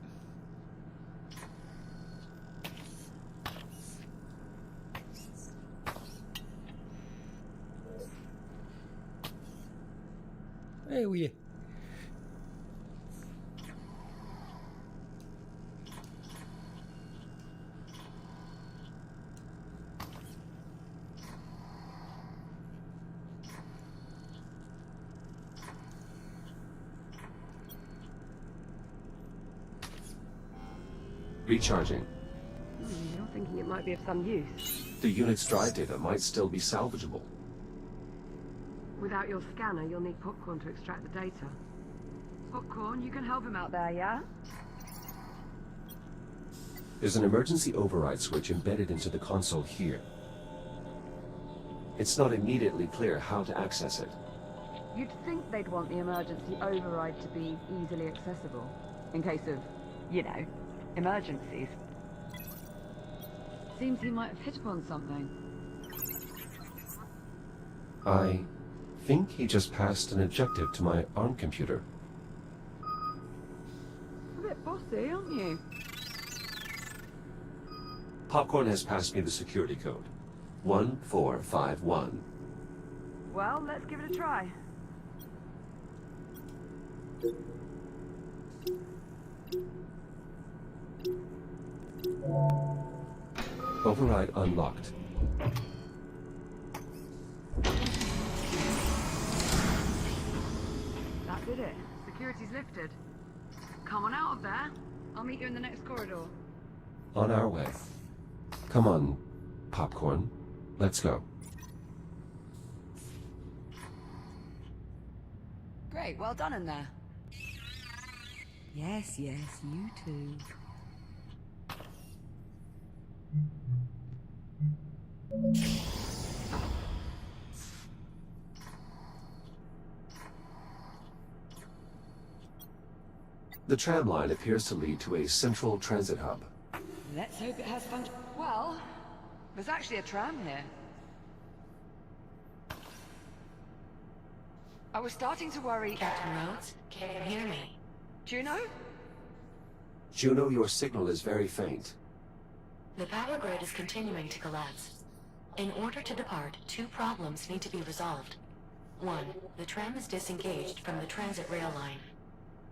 Eh oui. Recharging. You're thinking it might be of some use. The unit's drive data might still be salvageable. Without your scanner, you'll need Popcorn to extract the data. Popcorn, you can help him out there, yeah? There's an emergency override switch embedded into the console here. It's not immediately clear how to access it. You'd think they'd want the emergency override to be easily accessible. In case of, you know, emergencies. Seems he might have hit upon something. I think he just passed an objective to my ARM computer. A bit bossy, aren't you? Popcorn has passed me the security code. 1451. Well, let's give it a try. Override unlocked. That did it. Security's lifted. Come on out of there. I'll meet you in the next corridor. On our way. Come on, Popcorn. Let's go. Great, well done in there. Yes, yes, you too. The tram line appears to lead to a central transit hub. Let's hope it has fun. Well, there's actually a tram here. I was starting to worry. Captain Rhodes, can you hear me? Juno? Juno, your signal is very faint. The power grid is continuing to collapse. In order to depart, two problems need to be resolved. One, the tram is disengaged from the transit rail line.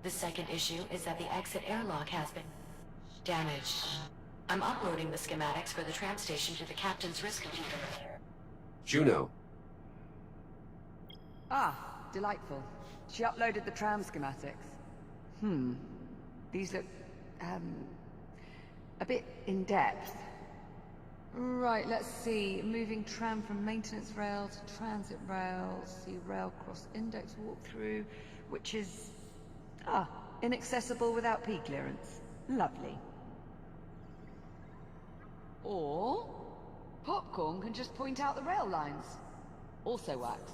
The second issue is that the exit airlock has been damaged. I'm uploading the schematics for the tram station to the captain's risk computer. Juno. Ah, delightful. She uploaded the tram schematics. These look, a bit in-depth. Right, let's see. Moving tram from maintenance rail to transit rail. See rail cross index walkthrough, which is... inaccessible without P clearance. Lovely. Or... Popcorn can just point out the rail lines. Also wax.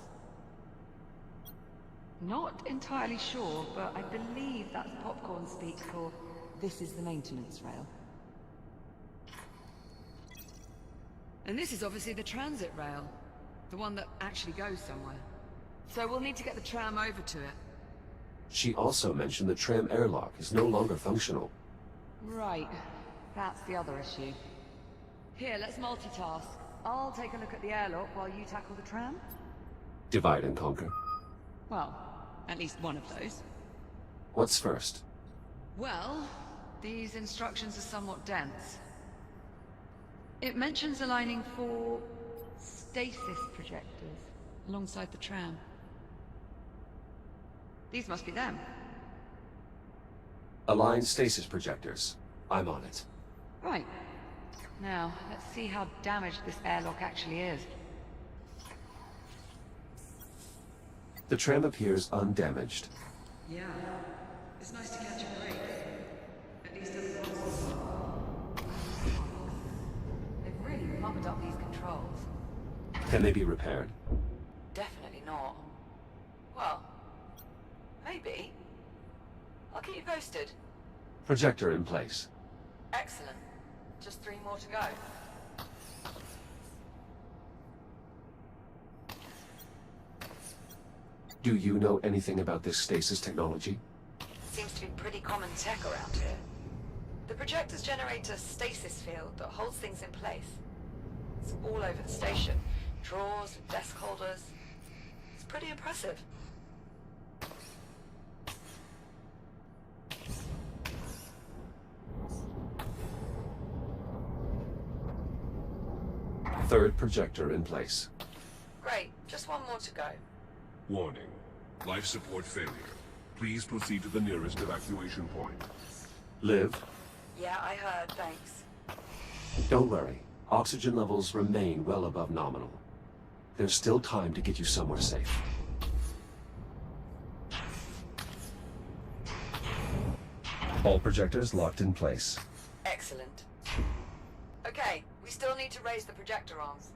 Not entirely sure, but I believe that's Popcorn speak for this is the maintenance rail. And this is obviously the transit rail. The one that actually goes somewhere. So we'll need to get the tram over to it. She also mentioned the tram airlock is no longer functional. Right. That's the other issue. Here, let's multitask. I'll take a look at the airlock while you tackle the tram. Divide and conquer. Well, at least one of those. What's first? Well, these instructions are somewhat dense. It mentions aligning 4 stasis projectors alongside the tram. These must be them. Align stasis projectors. I'm on it. Right. Now, let's see how damaged this airlock actually is. The tram appears undamaged. Yeah. It's nice to catch a break. At least it was. They've really pumped up these controls. Can they be repaired? Definitely not. Well, maybe. I'll keep you posted. Projector in place. Excellent. Just 3 more to go. Do you know anything about this stasis technology? seems to be pretty common tech around here. The projectors generate a stasis field that holds things in place. It's all over the station. Drawers and desk holders. It's pretty impressive. Third projector in place. Great. Just one more to go. Warning. Life support failure. Please proceed to the nearest evacuation point. Liv, Yeah, I heard. Thanks. don't worry. Oxygen levels remain well above nominal. There's still time to get you somewhere safe. All projectors locked in place. Excellent. Okay, we still need to raise the projector arms.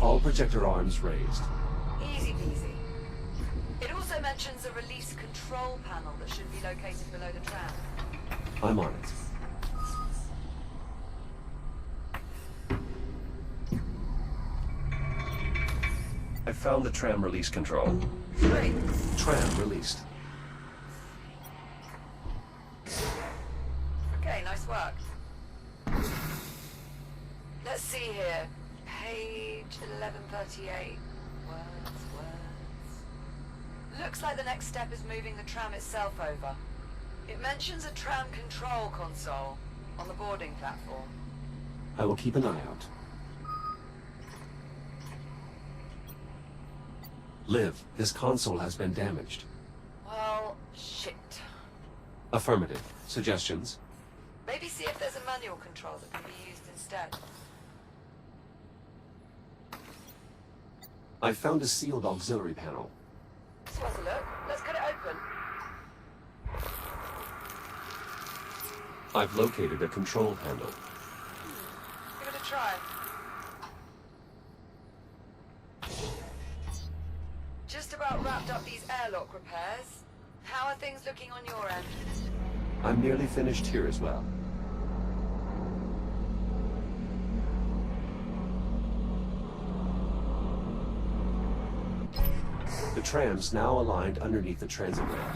All projector arms raised. Easy peasy. It also mentions a release control panel that should be located below the tram. I'm on it. I found the tram release control. Great. Tram released. Okay, nice work. Let's see here. Page 1138. Words. Looks like the next step is moving the tram itself over. It mentions a tram control console on the boarding platform. I will keep an eye out. Liv, this console has been damaged. Well, shit. Affirmative. Suggestions? Maybe see if there's a manual control that can be used instead. I found a sealed auxiliary panel. This one's a look. Let's get it open. I've located a control panel. Give it a try. Just about wrapped up these airlock repairs. How are things looking on your end? I'm nearly finished here as well. The tram's now aligned underneath the transit ramp.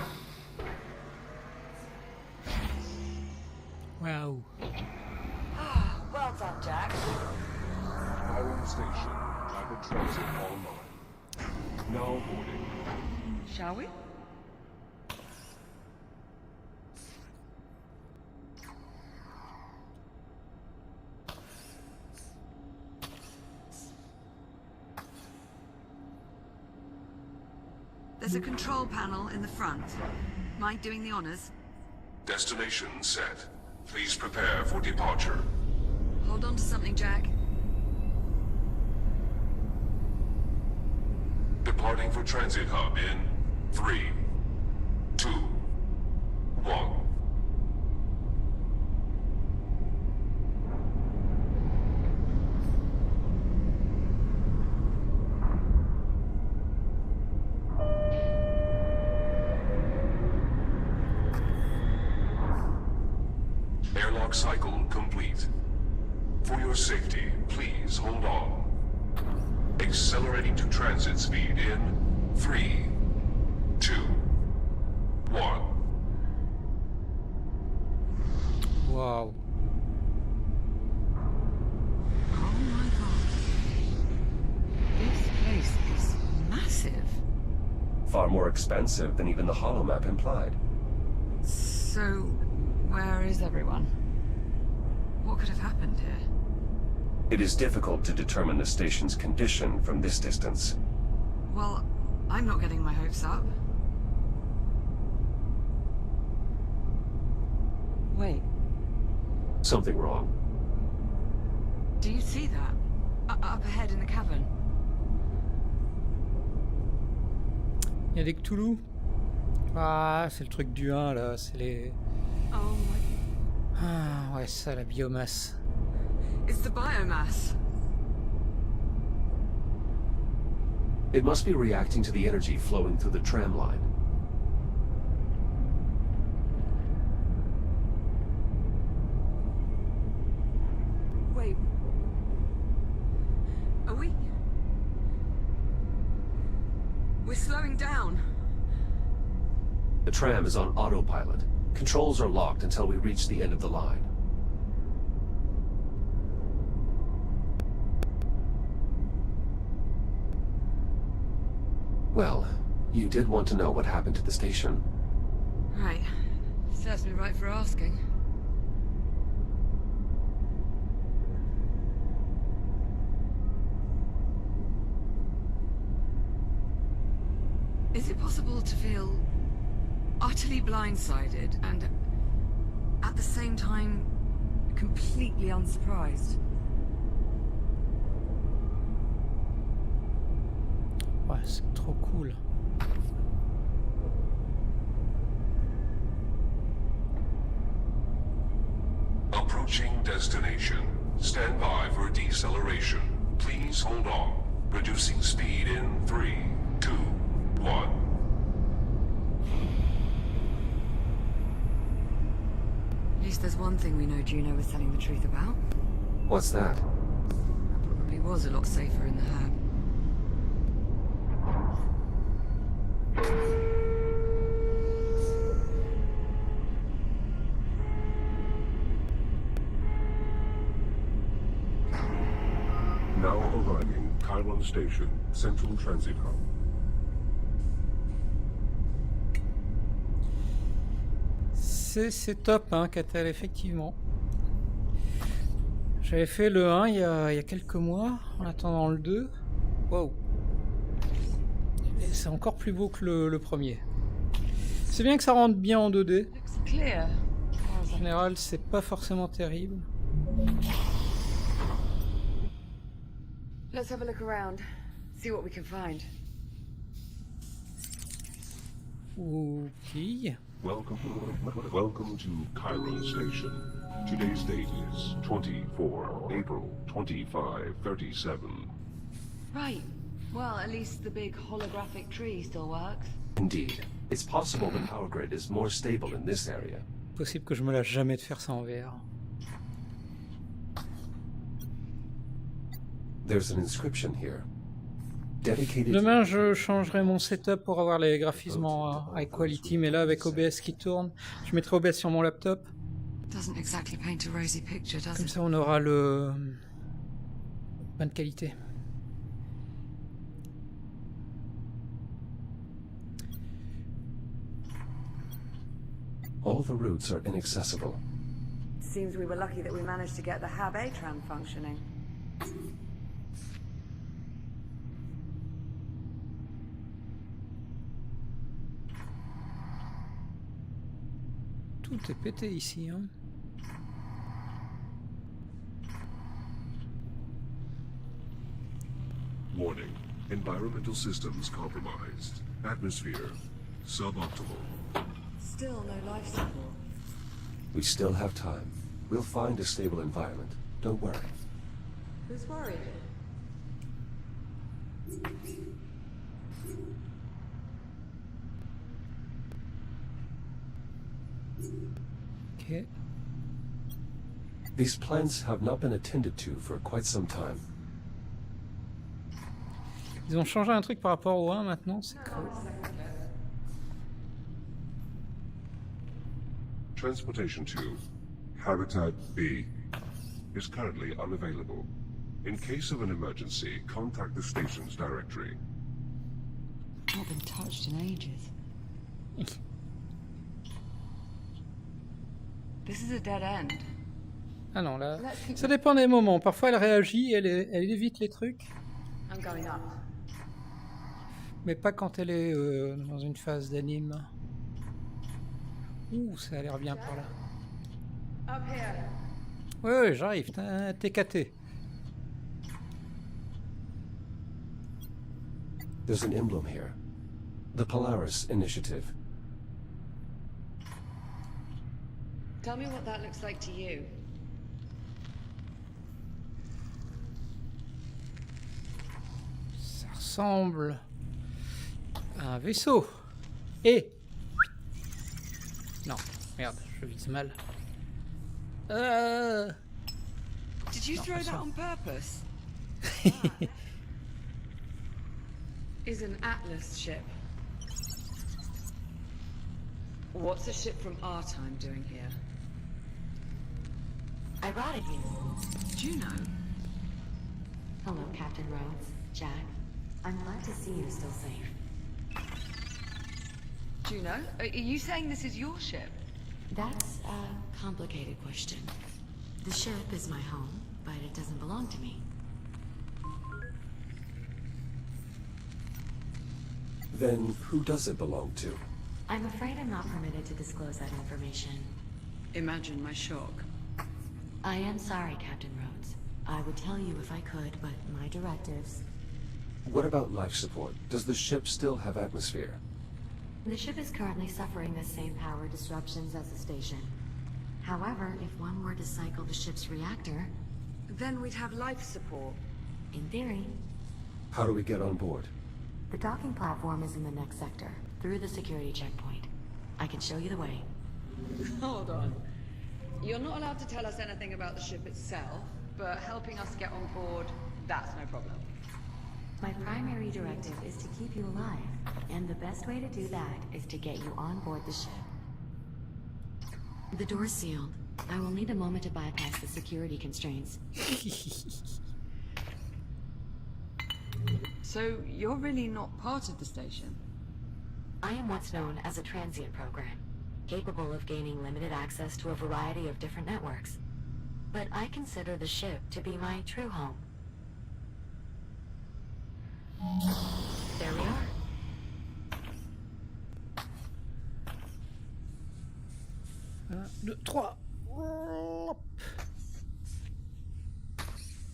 Wow. Well done, Jack. Powering station. Rapid transit online. Now boarding. Shall we? There's a control panel in the front. Mind doing the honors? Destination set. Please prepare for departure. Hold on to something, Jack. Departing for transit hub in 3, 2, 1. Airlock cycle complete. For your safety, please hold on. Accelerating to transit speed in 3, 2, 1. Wow. Oh my god. This place is massive. Far more expensive than even the holomap implied. So, where is everyone? What could have happened here? It is difficult to determine the station's condition from this distance. Well, I'm not getting my hopes up. Wait, Something wrong. do you see that? Up ahead in the cavern. Il y a des Cthulhu. Ah, c'est le truc du 1 là, c'est les... Oh my... Ah ouais, ça, la biomasse. It's the biomass. It must be reacting to the energy flowing through the tram line. Wait. Are we... We're slowing down. The tram is on autopilot. Controls are locked until we reach the end of the line. Well, you did want to know what happened to the station. Right. Serves me right for asking. Is it possible to feel utterly blindsided and at the same time completely unsurprised? Ouais, c'est trop cool. Approaching destination. Stand by for deceleration. Please hold on. Reducing speed in 3, 2, 1. At least there's one thing we know Juno was telling the truth about. What's that? Probably was a lot safer in the herd. Now arriving Chiron Station, Central Transit Hub. C'est top, hein, Catel, effectivement. J'avais fait le 1 il y a quelques mois, en attendant le 2. Wow. Et c'est encore plus beau que le premier. C'est bien que ça rentre bien en 2D. En général, c'est pas forcément terrible. Let's have a look around. See what we can find. Ok. Welcome to Chiron Station. Today's date is 24 April 2537. Right. Well, at least the big holographic tree still works. Indeed. It's possible the power grid is more stable in this area. Possible que je me lâche jamais de faire ça en VR. There's an inscription here. Dedicated Demain, je changerai mon setup pour avoir les graphismes en high quality, mais là, avec OBS qui tourne, je mettrai OBS sur mon laptop. Doesn't exactly paint a rosy picture, does Comme it? ça, on aura le bonne qualité. All the routes are inaccessible. Seems we were lucky that we managed to get the Hab A tram functioning. Tout est pété ici, hein. Warning. Environmental systems compromised. Atmosphere suboptimal. Still no life support. We still have time. We'll find a stable environment. Don't worry. Who's worried? Ok. These plants have not been attended to for quite some time. Ils ont changé un truc par rapport au 1 maintenant, c'est cool. Transportation to Habitat B is currently unavailable. In case of an emergency, contact the station's directory. Not been touched in ages. This is a dead end. Ah non, là, ça dépend des moments. Parfois, elle réagit, elle évite les trucs. I'm going up. Mais pas quand elle est dans une phase d'anime. Ouh, ça a l'air bien par là. Up here. Ouais, j'arrive, t'es caté. There's an emblem here. The Polaris Initiative. Tell me what that looks like to you. Ça ressemble à un vaisseau. Et... Non, merde, je vise mal. Did you throw that on purpose? Is an Atlas ship. What's a ship from our time doing here? I brought it here. Juno? Hello, Captain Rhodes. Jack. I'm glad to see you're still safe. Juno? Are you saying this is your ship? That's a complicated question. The ship is my home, but it doesn't belong to me. Then who does it belong to? I'm afraid I'm not permitted to disclose that information. Imagine my shock. I am sorry, Captain Rhodes. I would tell you if I could, but my directives... What about life support? Does the ship still have atmosphere? The ship is currently suffering the same power disruptions as the station. However, if one were to cycle the ship's reactor... Then we'd have life support. In theory. How do we get on board? The docking platform is in the next sector, through the security checkpoint. I can show you the way. Hold on. You're not allowed to tell us anything about the ship itself, but helping us get on board, that's no problem. My primary directive is to keep you alive, and the best way to do that is to get you on board the ship. The door's sealed. I will need a moment to bypass the security constraints. So, you're really not part of the station? I am what's known as a transient program, capable of gaining limited access to a variety of different networks. But I consider the ship to be my true home. There we are. Un, deux, trois.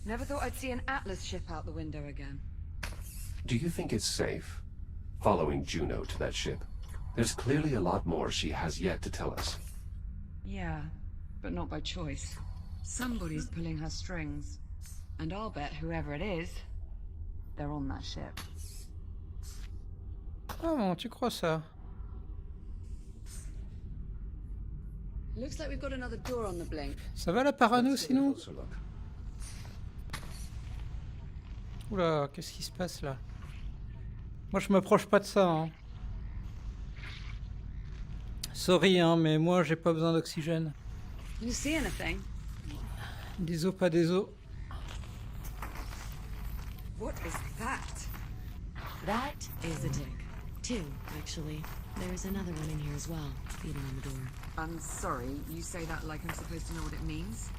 Never thought I'd see an Atlas ship out the window again. Do you think it's safe, following Juno to that ship? There's clearly a lot more she has yet to tell us. Yeah, but not by choice. Somebody's pulling her strings. And I'll bet whoever it is, they're on that ship. Ah bon, tu crois ça? Looks like we've got another door on the blink. Ça va la parano Let's take a sinon? closer look. Oula, qu'est-ce qui se passe là? Moi je m'approche pas de ça, hein. Sorry, hein, mais moi j'ai pas besoin d'oxygène. You see anything? Des os, pas des os. What is that? That is a tick. Two, actually. There's another one in here as well, feeding on the door. I'm sorry, you say that like I'm supposed to know what it means?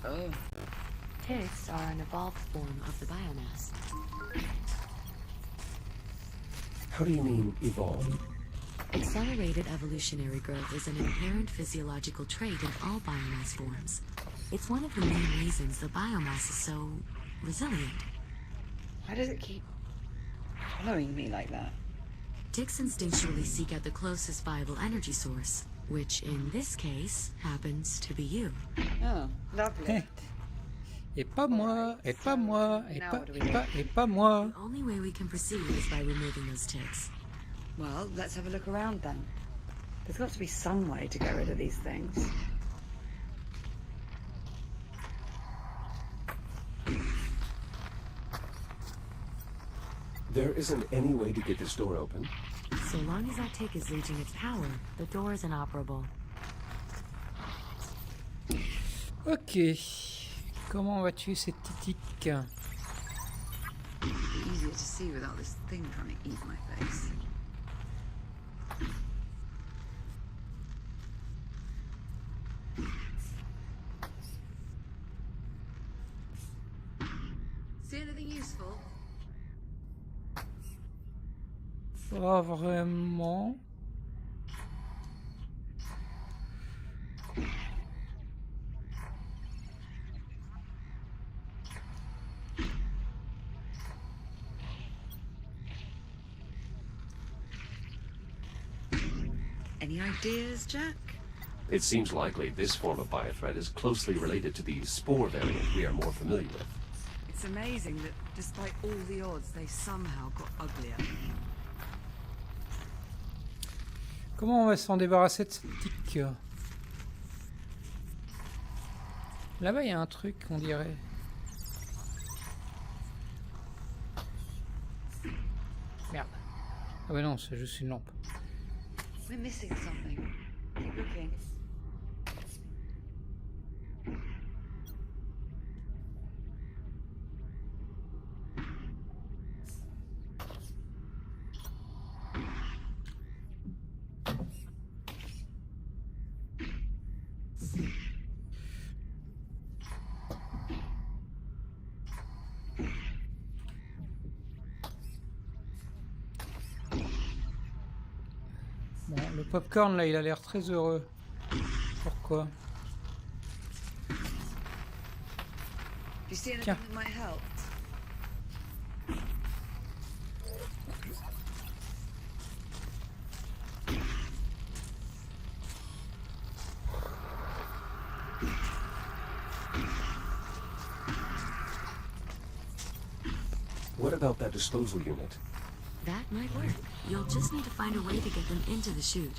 Oh. Ticks are an evolved form of the biomass. How do you mean, evolved? Accelerated evolutionary growth is an inherent physiological trait in all biomass forms. It's one of the main reasons the biomass is so resilient. Why does it keep following me like that? Ticks instinctually seek out the closest viable energy source, which in this case happens to be you. Oh, lovely. Et pas moi, et pas moi, et pas moi. The only way we can proceed is by removing those ticks. Well, let's have a look around then. There's got to be some way to get rid of these things. There isn't any way to get this door open. So long as that tick is reaching its power, the door is inoperable. Ok. Comment vas-tu cette titique? Easier to see without this thing trying to eat my face. See anything useful? Pas vraiment. Any ideas, Jack? It seems likely this form of biothreat is closely related to the spore variant we are more familiar with. It's amazing that despite all the odds, they somehow got uglier. Comment on va s'en débarrasser de cette tique? Là-bas, il y a un truc, on dirait. Merde. Ah bah non, c'est juste une lampe. We're missing something. Keep looking. Bon, le popcorn là, il a l'air très heureux. Pourquoi? Do you see anything Tiens. that might help? What about that disposal unit? That might work. You'll just need to find a way to get them into the chute.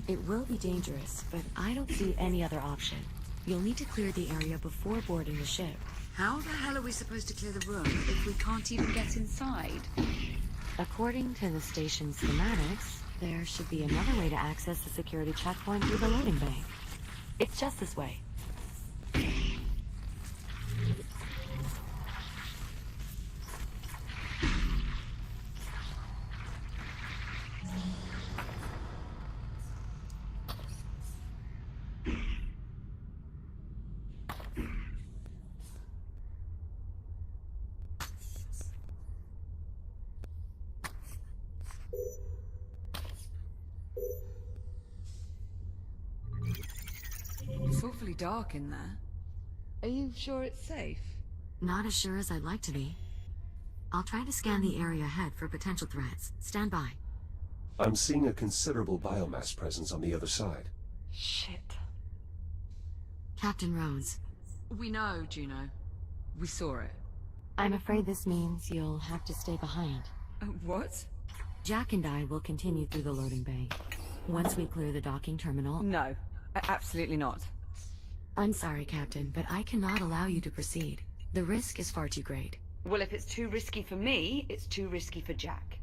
It will be dangerous, but I don't see any other option. You'll need to clear the area before boarding the ship. How the hell are we supposed to clear the room if we can't even get inside? According to the station's schematics, there should be another way to access the security checkpoint through the loading bay. It's just this way. It's awfully dark in there. Are you sure it's safe? Not as sure as I'd like to be. I'll try to scan the area ahead for potential threats. Stand by. I'm seeing a considerable biomass presence on the other side. Shit. Captain Rhodes, We know, Juno. We saw it. I'm afraid this means you'll have to stay behind. What? Jack and I will continue through the loading bay. Once we clear the docking terminal... No, absolutely not. I'm sorry, Captain, but I cannot allow you to proceed. The risk is far too great. Well, if it's too risky for me, it's too risky for Jack.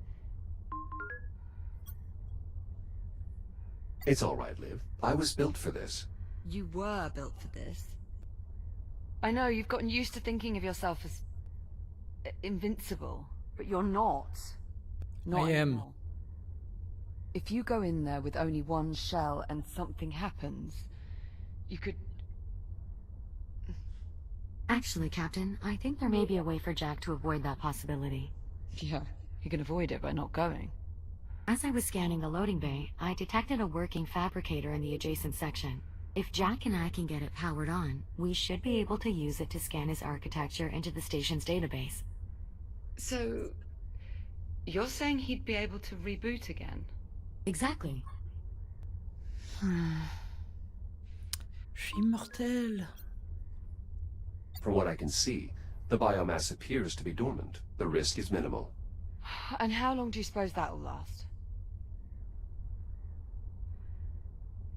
It's all right, Liv. I was built for this. You were built for this. I know, you've gotten used to thinking of yourself as... invincible. But you're not. Not I am. anymore. If you go in there with only one shell and something happens, you could... Actually, Captain, I think there may be a way for Jack to avoid that possibility. Yeah, you can avoid it by not going. As I was scanning the loading bay, I detected a working fabricator in the adjacent section. If Jack and I can get it powered on, we should be able to use it to scan his architecture into the station's database. So... you're saying he'd be able to reboot again? Exactly. Je suis immortel. From what I can see, the biomass appears to be dormant. The risk is minimal. And how long do you suppose that'll last?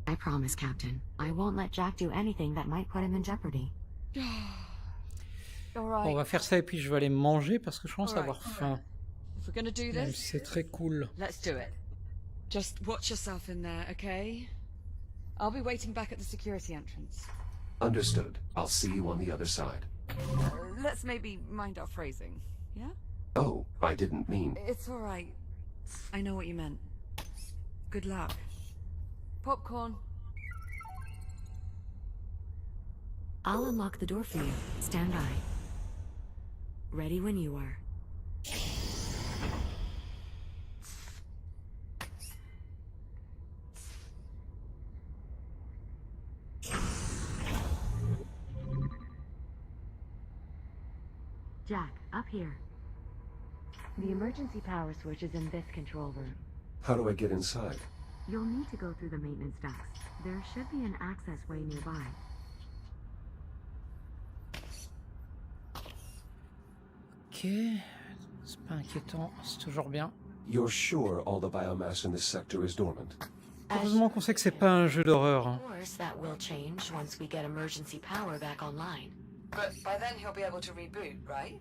I promise, Captain. I won't let Jack do anything that might put him in jeopardy. All Bon, right. on va faire ça et puis je vais aller manger parce que je pense Alright, avoir faim. If we're gonna do Même this, si c'est très cool. let's do it. Just watch yourself in there, okay? I'll be waiting back at the security entrance. Understood. I'll see you on the other side. Let's maybe mind our phrasing, yeah? Oh, I didn't mean... It's alright. I know what you meant. Good luck. Popcorn. I'll unlock the door for you. Stand by. Ready when you are. Jack, up here. The emergency power switch is in this control room. How do I get inside? You'll need to go through the maintenance ducts. There should be an access way nearby. Ok, c'est pas inquiétant, c'est toujours bien. You're sure all the biomass in this sector is dormant? Heureusement qu'on sait que c'est pas un jeu d'horreur. Of course, that will change once we get emergency power back online. But by then he'll be able to reboot, right?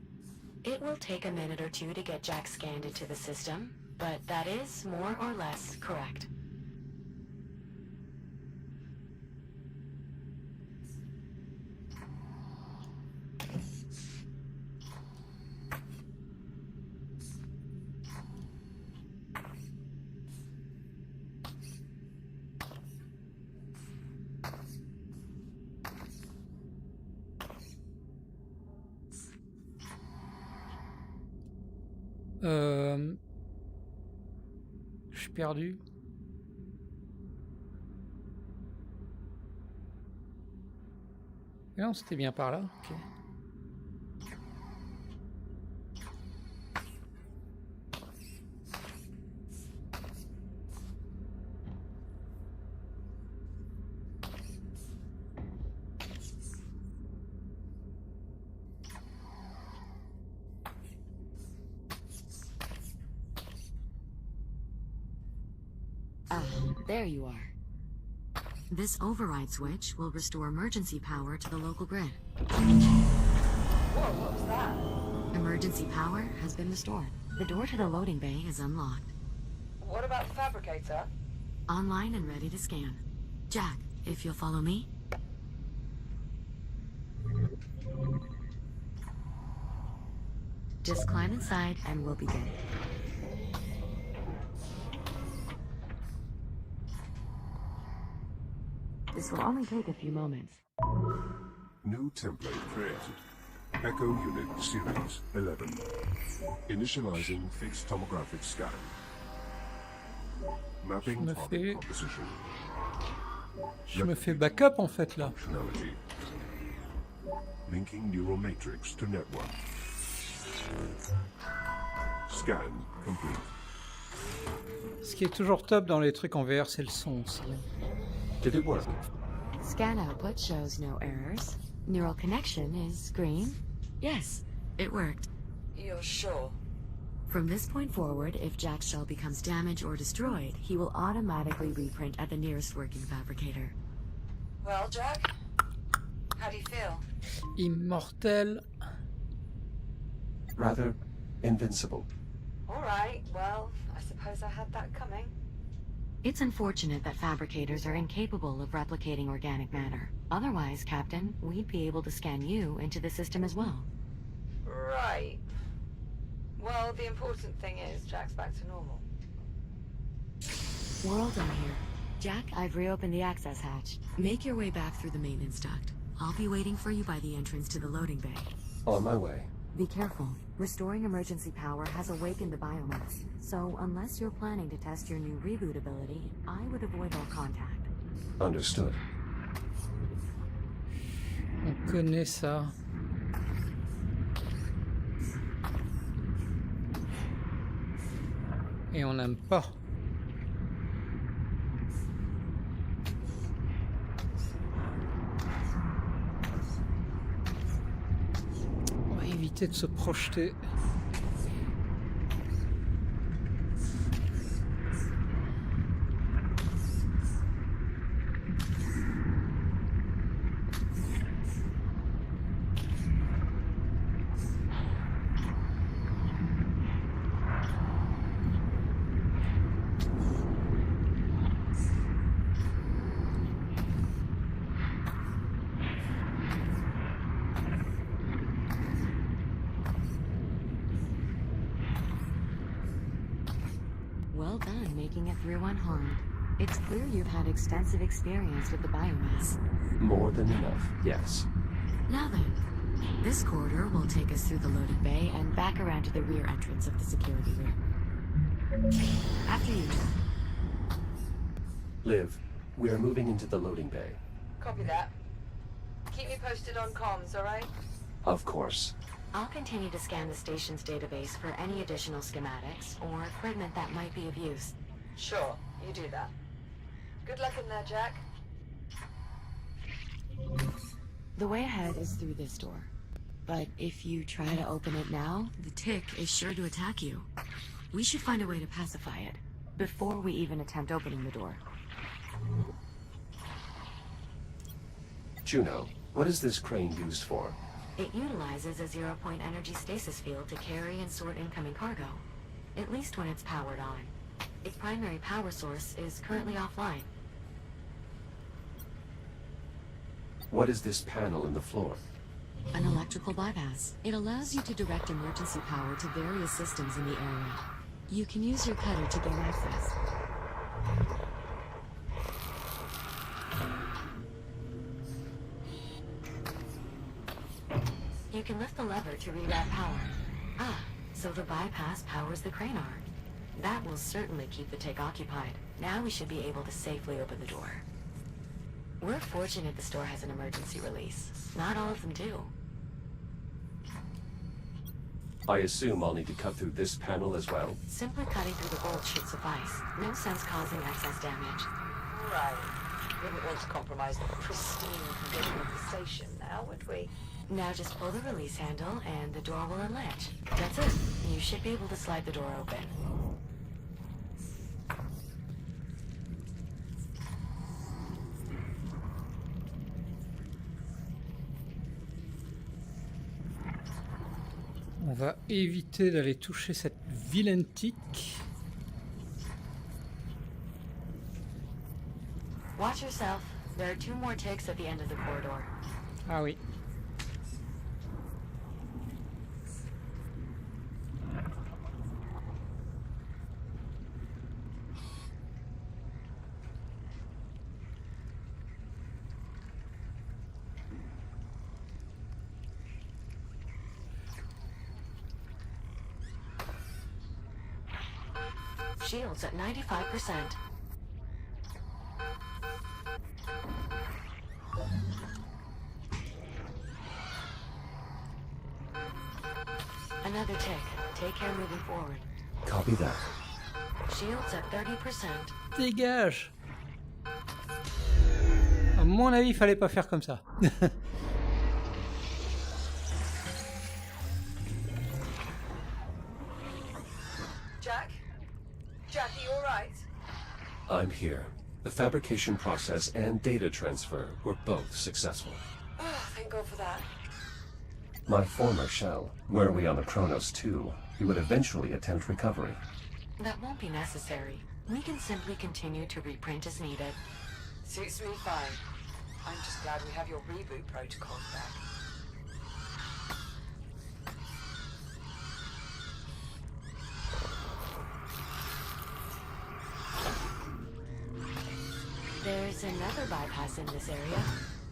It will take a minute or two to get Jack scanned into the system, but that is more or less correct. Je suis perdu. Non, c'était bien par là. Ok. Ah, there you are. This override switch will restore emergency power to the local grid. Whoa, what was that? Emergency power has been restored. The door to the loading bay is unlocked. What about the fabricator? Online and ready to scan. Jack, if you'll follow me. Just climb inside and we'll begin. This will only take a few moments. New template created. Echo Unit Series 11. Initializing fixed tomographic scan. Mapping target composition. Je me fais backup en fait là. Functionality. Linking neural matrix to network. Scan complete. Ce qui est toujours top dans les trucs en VR, c'est le son aussi. Did it work? Scan output shows no errors. Neural connection is green. Yes, it worked. You're sure? From this point forward, if Jack's shell becomes damaged or destroyed, he will automatically reprint at the nearest working fabricator. Well, Jack? How do you feel? Immortel. Rather invincible. All right, well, I suppose I had that coming. It's unfortunate that fabricators are incapable of replicating organic matter. Otherwise, Captain, we'd be able to scan you into the system as well. Right. Well, the important thing is Jack's back to normal. We're all done here. Jack, I've reopened the access hatch. Make your way back through the maintenance duct. I'll be waiting for you by the entrance to the loading bay. On my way. Be careful. Restoring emergency power has awakened the biomass, so unless you're planning to test your new reboot ability, I would avoid all contact. Understood. On connaît ça. Et on n'aime pas. On va éviter de se projeter. Well done making it through unharmed. It's clear you've had extensive experience with the biomass. More than enough, yes. Now then, this corridor will take us through the loading bay and back around to the rear entrance of the security room. After you, Jack. Liv, we are moving into the loading bay. Copy that. Keep me posted on comms, all right? Of course. I'll continue to scan the station's database for any additional schematics or equipment that might be of use. Sure, you do that. Good luck in there, Jack. The way ahead is through this door. but if you try to open it now, the tick is sure to attack you. We should find a way to pacify it before we even attempt opening the door. Juno, what is this crane used for? It utilizes a zero-point energy stasis field to carry and sort incoming cargo, at least when it's powered on. Its primary power source is currently offline. What is this panel in the floor? An electrical bypass. It allows you to direct emergency power to various systems in the area. You can use your cutter to gain access. You can lift the lever to reroute power. Ah, so the bypass powers the crane arm. That will certainly keep the tick occupied. Now we should be able to safely open the door. We're fortunate the store has an emergency release. Not all of them do. I assume I'll need to cut through this panel as well. Simply cutting through the bolt should suffice. No sense causing excess damage. Right. We wouldn't want to compromise the pristine condition of the station now, would we? Now just pull the release handle and the door will unlatch. That's it. You should be able to slide the door open. On va éviter d'aller toucher cette vilaine tique. Watch yourself. There are 2 more ticks at the end of the corridor. Ah oui. Shields at 95%. Another tick. Take care moving forward. Copy that. Shields at 30%. Dégage! À mon avis, il fallait pas faire comme ça. Jackie, all right? I'm here. The fabrication process and data transfer were both successful. Oh, thank God for that. My former shell, were we on the Kronos 2, we would eventually attempt recovery. That won't be necessary. We can simply continue to reprint as needed. Suits me fine. I'm just glad we have your reboot protocols back. There's another bypass in this area.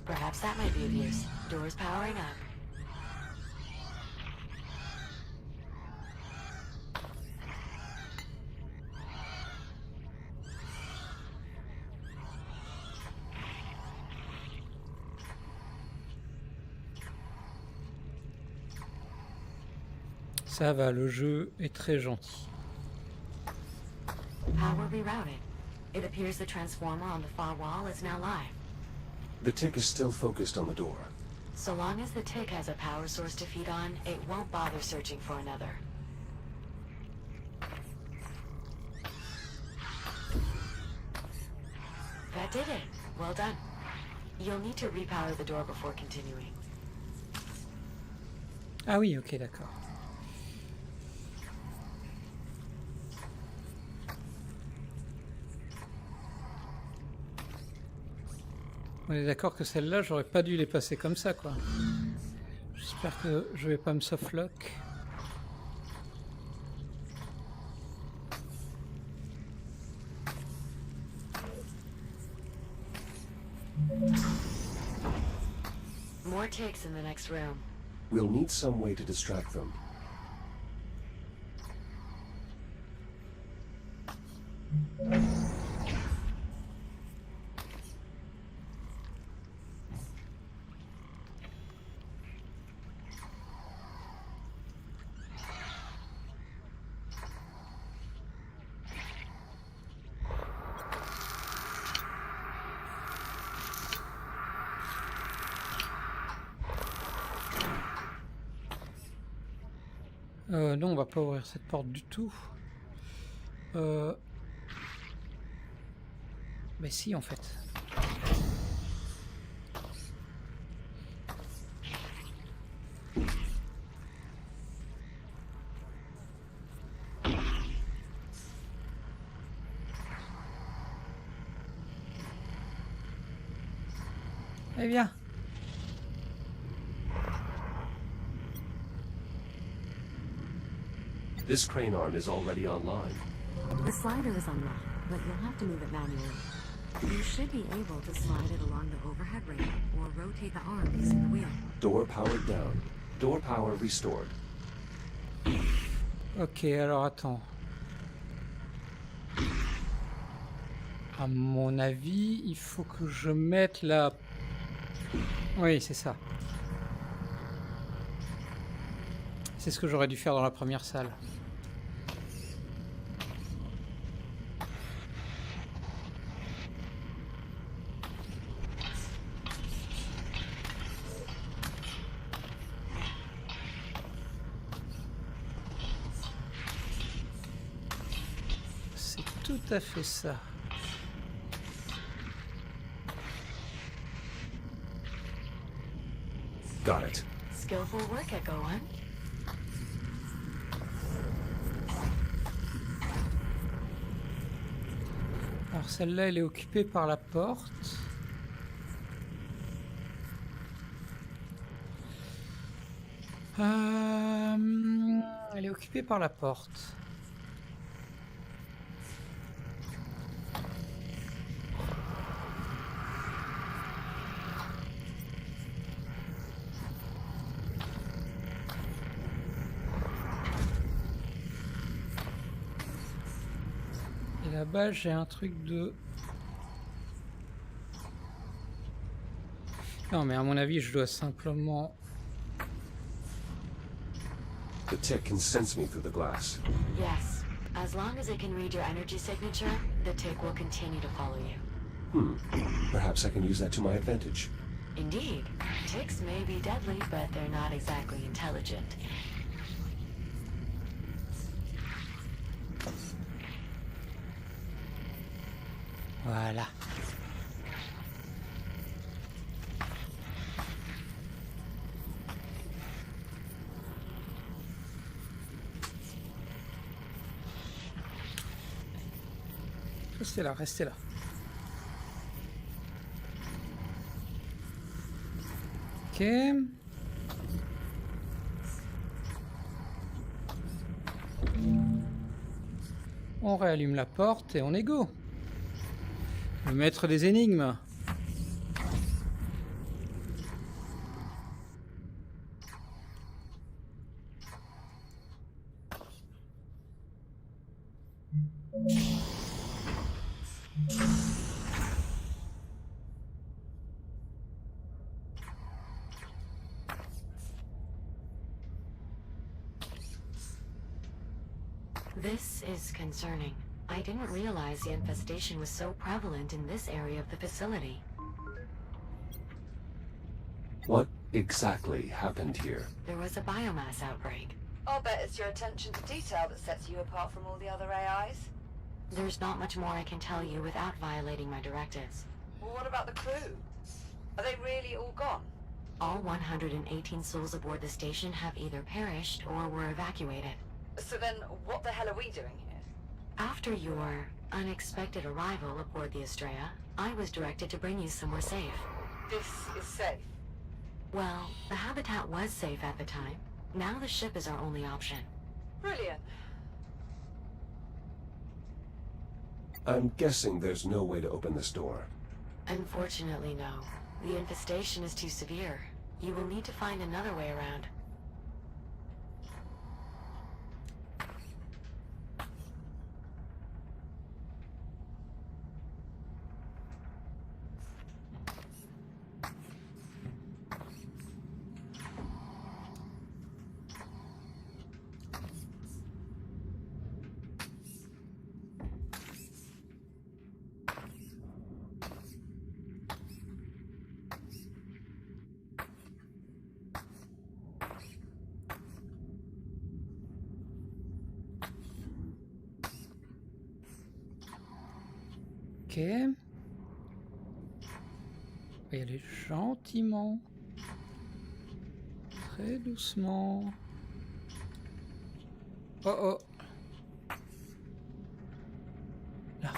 Perhaps that might be of use. Doors powering up. Ça va, le jeu est très gentil. Power rerouted. It appears the transformer on the far wall is now live. The tick is still focused on the door. So long as the tick has a power source to feed on, it won't bother searching for another. That did it. Well done. You'll need to repower the door before continuing. Ah oui, ok, d'accord. On est d'accord que celle-là, j'aurais pas dû les passer comme ça, quoi. J'espère que je vais pas me softlock. More ticks in the next room. We'll need some way to distract them. Non, on va pas ouvrir cette porte du tout. Mais si, en fait. Eh bien. This crane arm is already online. The slider is unlocked, but you'll have to move it manually. You should be able to slide it along the overhead rail or rotate the arm using the wheel. Door powered down. Door power restored. Ok, alors attends. À mon avis, il faut que je mette la... Oui, c'est ça. C'est ce que j'aurais dû faire dans la première salle. C'est tout à fait ça. Got it. Skillful work, Echo One. Alors celle-là, elle est occupée par la porte. Elle est occupée par la porte. Et là-bas, j'ai un truc de... Non, mais à mon avis, je dois simplement... The tick can sense me through the glass. Yes. As long as it can read your energy signature, the tick will continue to follow you. Perhaps I can use that to my advantage. Indeed. Ticks may be deadly, but they're not exactly intelligent. Voilà. Restez là, restez là. Ok. On réallume la porte et on est go. Le maître des énigmes. This is concerning. I didn't realize the infestation was so prevalent in this area of the facility. What exactly happened here? There was a biomass outbreak. I'll bet it's your attention to detail that sets you apart from all the other AIs. There's not much more I can tell you without violating my directives. Well, what about the crew? Are they really all gone? All 118 souls aboard the station have either perished or were evacuated. So then, what the hell are we doing here? After your unexpected arrival aboard the Estrella, I was directed to bring you somewhere safe. This is safe. Well, the habitat was safe at the time. Now the ship is our only option. Brilliant. I'm guessing there's no way to open this door. Unfortunately, no. The infestation is too severe. You will need to find another way around. On va y aller gentiment. Très doucement. Oh oh. Là.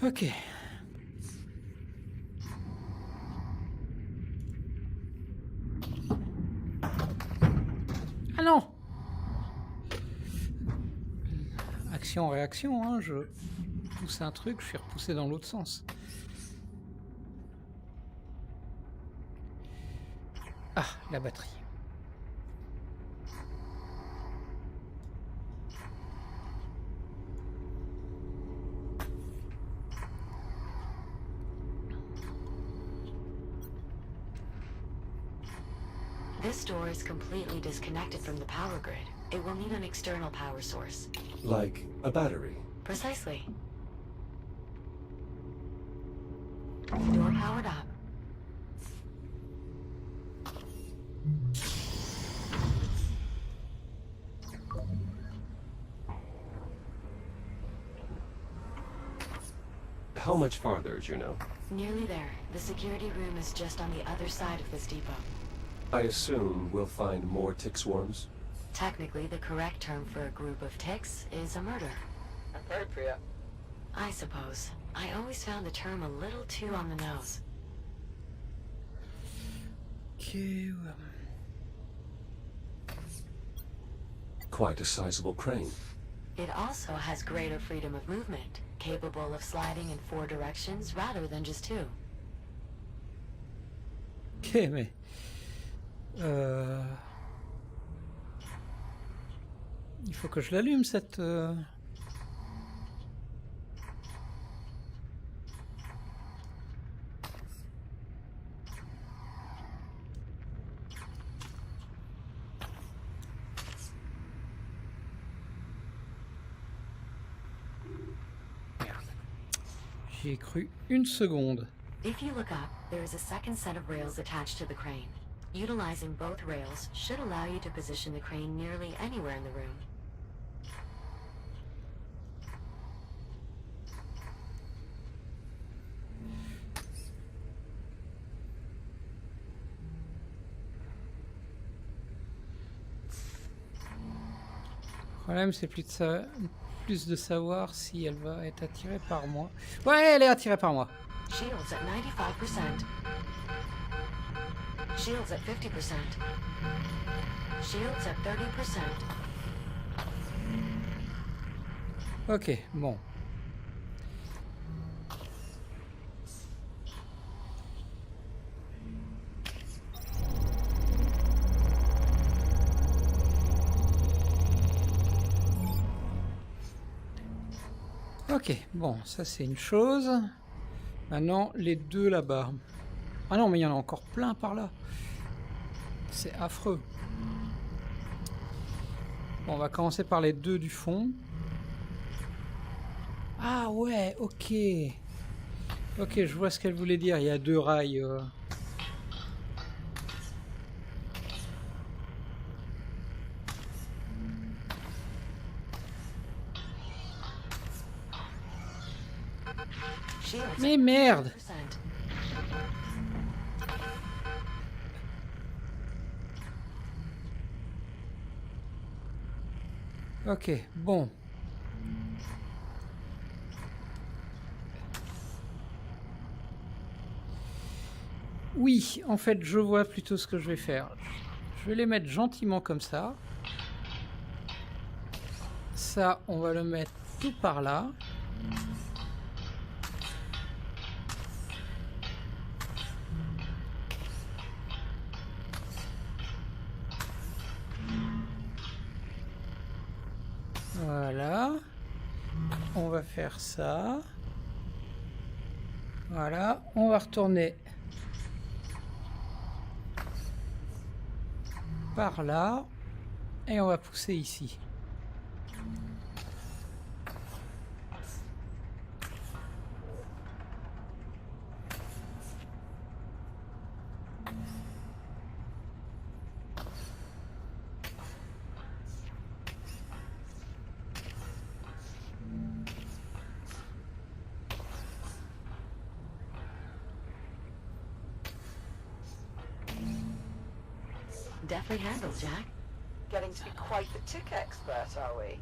Ok. Ah non! Action-réaction, hein, je pousse un truc, je suis repoussé dans l'autre sens. Ah, la batterie. This door is completely disconnected from the power grid. It will need an external power source. Like a battery. Precisely. Door powered up. How much farther, Juno? Nearly there. The security room is just on the other side of this depot. I assume we'll find more tick swarms? Technically, the correct term for a group of ticks is a murder. Appropriate. I suppose. I always found the term a little too on the nose. Ok. Quite a sizable crane. It also has greater freedom of movement, capable of sliding in 4 directions rather than just 2. Ok, mais... Il faut que je l'allume, cette... Merde. J'y ai cru une seconde. If you look up, there is a second set of rails attached to the crane. Utilizing both rails should allow you to position the crane nearly anywhere in the room. Le problème, c'est plus de savoir si elle va être attirée par moi. Ouais, elle est attirée par moi. Shields at 95%. Shields at 50%. Shields at 30%. Ok, bon. Ok, bon, ça c'est une chose. Maintenant, les deux là-bas. Ah non, mais il y en a encore plein par là. C'est affreux. Bon, on va commencer par les deux du fond. Ah ouais, ok. Ok, je vois ce qu'elle voulait dire. Il y a 2 rails. Mais merde! Ok, bon. Oui, en fait, je vois plutôt ce que je vais faire. Je vais les mettre gentiment comme ça. Ça, on va le mettre tout par là. Voilà. On va faire ça. Voilà, on va retourner par là et on va pousser ici. Definitely handled, Jack. Getting to be quite the tick expert, are we?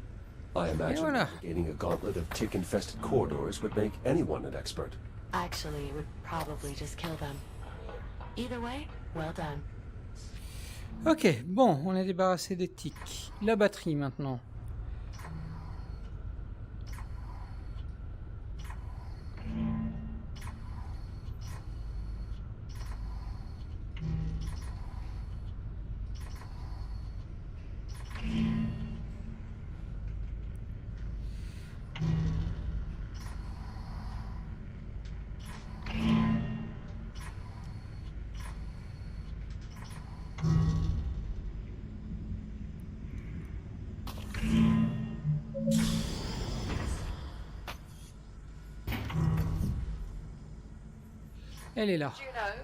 I imagine voilà. navigating a gauntlet of tick-infested corridors would make anyone an expert. Actually, it would probably just kill them. Either way, well done. Ok, bon, on est débarrassé des tics. La batterie maintenant. Elle est là. Juno,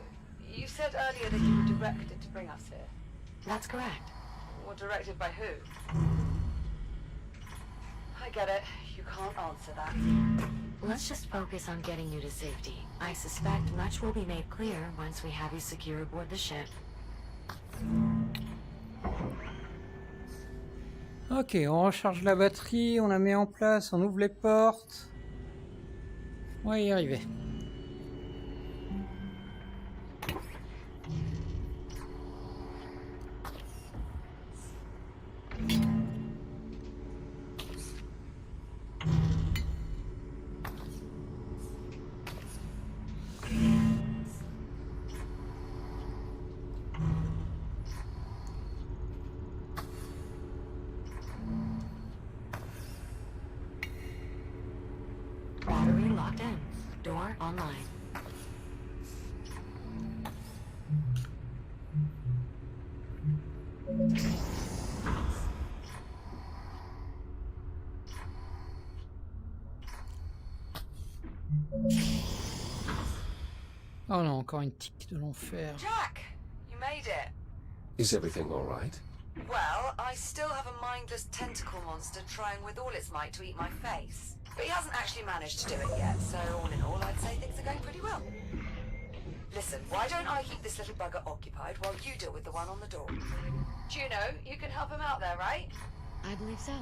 you said earlier that you were directed to bring us here. That's correct. Or directed by who? I get it. You can't answer that. Let's just focus on getting you to safety. I suspect much will be made clear once we have you secure aboard the ship. Ok, on recharge la batterie, on la met en place, on ouvre les portes. On va y arriver. Battery locked in. Door online. Oh non, encore une tique de l'enfer. Jack! You made it. Is everything all right? Well, I still have a mindless tentacle monster trying with all its might to eat my face. But he hasn't actually managed to do it yet, so all in all, I'd say things are going pretty well. Listen, why don't I keep this little bugger occupied while you deal with the one on the door? Juno, you can help him out there, right? I believe so.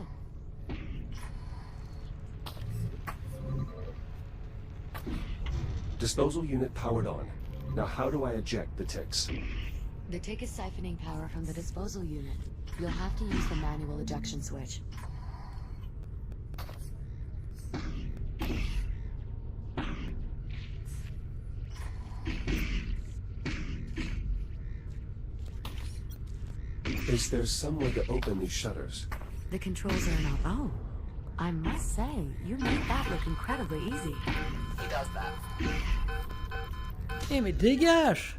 Disposal unit powered on. Now how do I eject the ticks? The tick is siphoning power from the disposal unit. You'll have to use the manual ejection switch. Is there some way to open these shutters? The controls are not. Oh, I must say, you made that look incredibly easy. He does that. Eh mais dégage!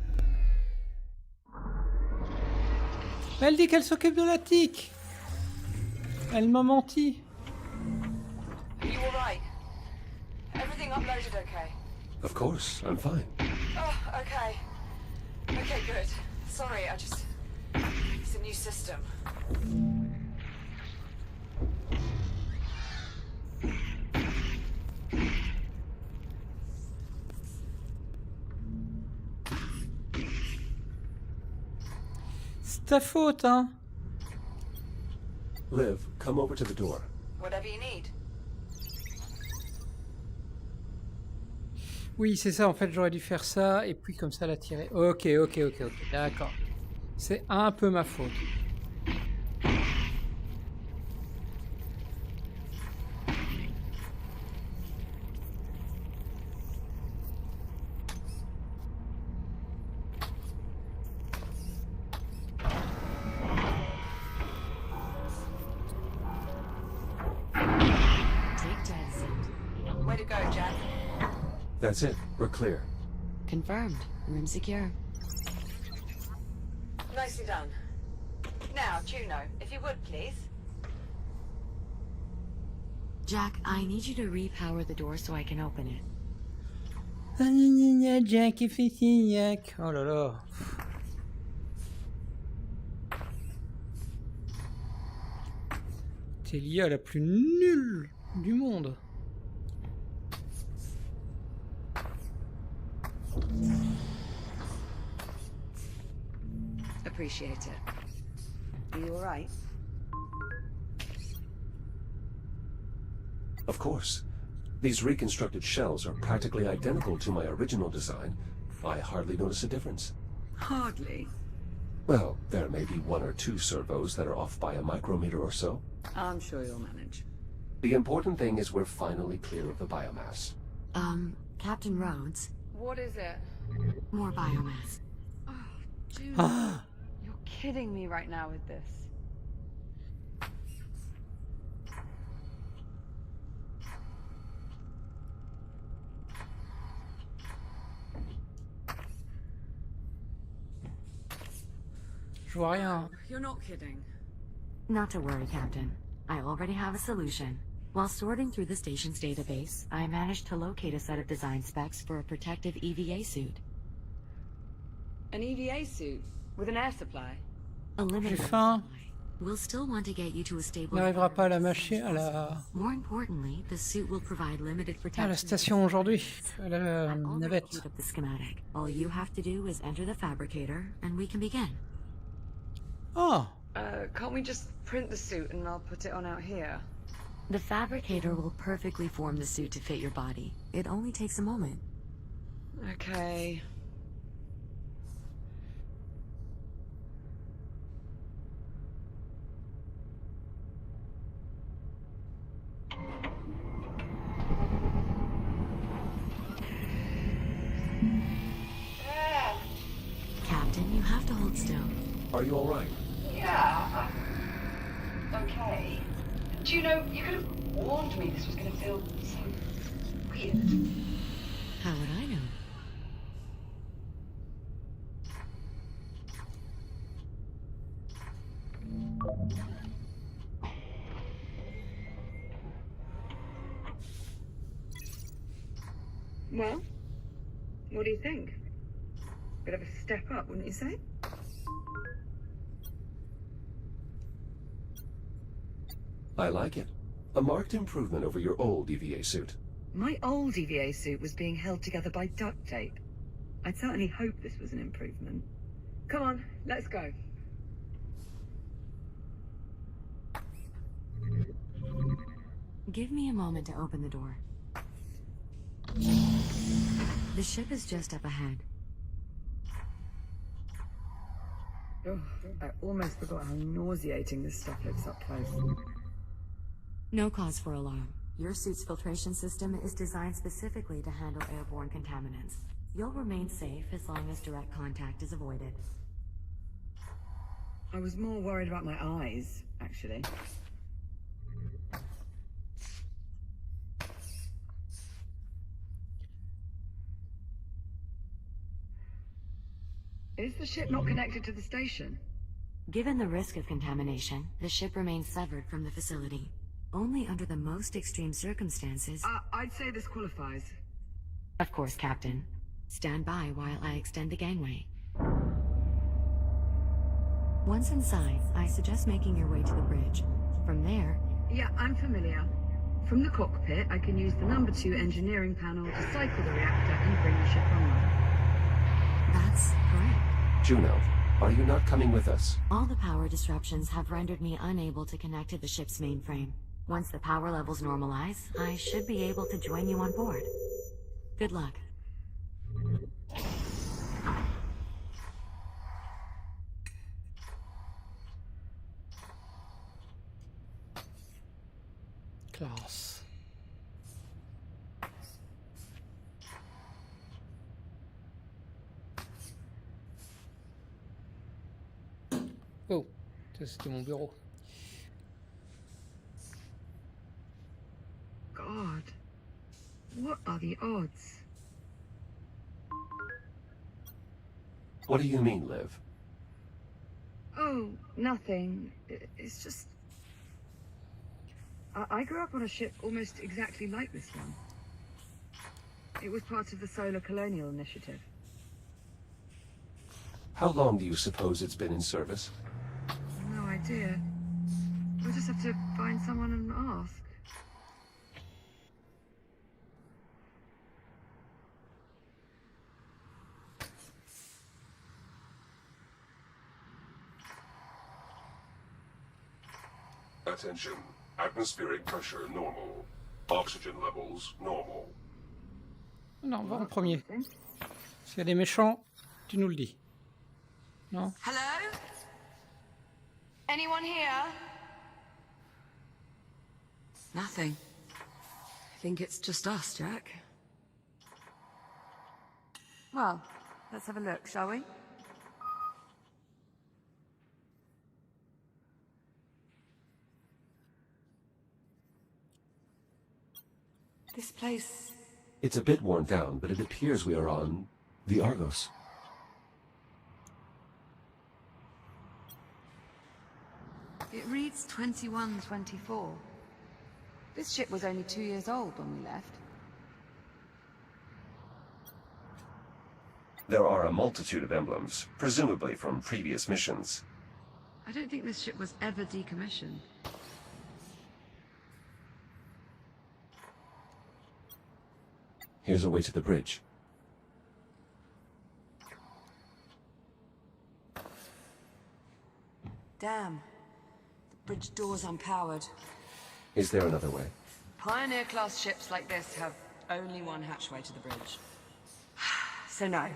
Elle dit qu'elle s'occupe de la tique. Elle m'a menti. Are you alright? Everything uploaded okay? Of course, I'm fine. Oh, okay. Okay, good. Sorry, it's a new system. C'est ta faute, hein? Liv, come over to the door. Whatever you need. Oui, c'est ça, en fait, j'aurais dû faire ça, et puis comme ça la tirer. Ok, d'accord. C'est un peu ma faute. Way to go, Jack. That's it. We're clear. Confirmed. Room secure. Nicely done. Now, Juno, if you would, please. Jack, I need you to repower the door so I can open it. Jack et Jack. Oh là là. T'es l'IA la plus nulle du monde. Appreciate it. Are you alright? Of course. These reconstructed shells are practically identical to my original design. I hardly notice a difference. Hardly. Well, there may be 1 or 2 servos that are off by a micrometer or so. I'm sure you'll manage. The important thing is we're finally clear of the biomass. Captain Rhodes, What is it? more biomass. Oh, dude. You're kidding me right now with this. Je vois rien. You're not kidding. Not to worry, Captain. I already have a solution. While sorting through the station's database, I managed to locate a set of design specs for a protective EVA suit. An EVA suit? With an air supply? A limited J'ai faim. supply. We'll still want to get you to a stable... N'arrivera pas à la mâcher à la More importantly, the suit will provide limited protection... station aujourd'hui, à la I've already navette. queued up the schematic. All you have to do is enter the fabricator, and we can begin. Oh, Can't we just print the suit and I'll put it on out here? The fabricator will perfectly form the suit to fit your body. It only takes a moment. Okay. Captain, you have to hold still. Are you all right? Yeah. Okay. Juno, you could have warned me this was going to feel so weird. How would I know? Well, what do you think? Bit of a step up, wouldn't you say? I like it. A marked improvement over your old EVA suit. My old EVA suit was being held together by duct tape. I'd certainly hope this was an improvement. Come on, let's go. Give me a moment to open the door. The ship is just up ahead. Oh, I almost forgot how nauseating this stuff looks up close. No cause for alarm. Your suit's filtration system is designed specifically to handle airborne contaminants. You'll remain safe as long as direct contact is avoided. I was more worried about my eyes, actually. Is the ship not connected to the station? Given the risk of contamination, the ship remains severed from the facility. Only under the most extreme circumstances... I'd say this qualifies. Of course, Captain. Stand by while I extend the gangway. Once inside, I suggest making your way to the bridge. From there... Yeah, I'm familiar. From the cockpit, I can use the number 2 engineering panel to cycle the reactor and bring the ship online. That's correct. Juno, are you not coming with us? All the power disruptions have rendered me unable to connect to the ship's mainframe. Once the power levels normalize, I should be able to join you on board. Good luck. classe. Oh, ça c'était mon bureau. God, what are the odds? What do you mean, Liv? Oh, nothing. It's just... I grew up on a ship almost exactly like this one. It was part of the Solar Colonial Initiative. How long do you suppose it's been in service? No idea. We'll just have to find someone and ask. Attention. Atmospheric pressure normal. Oxygen levels normal. Non, va en premier. S'il y a des méchants, tu nous le dis. Non? Hello? Anyone here? Nothing. I think it's just us, Jack. Well, let's have a look, shall we? This place... It's a bit worn down, but it appears we are on the Argos. It reads 2124. This ship was only 2 years old when we left. There are a multitude of emblems, presumably from previous missions. I don't think this ship was ever decommissioned. Here's a way to the bridge. Damn. The bridge door's unpowered. Is there another way? Pioneer-class ships like this have only one hatchway to the bridge. So no.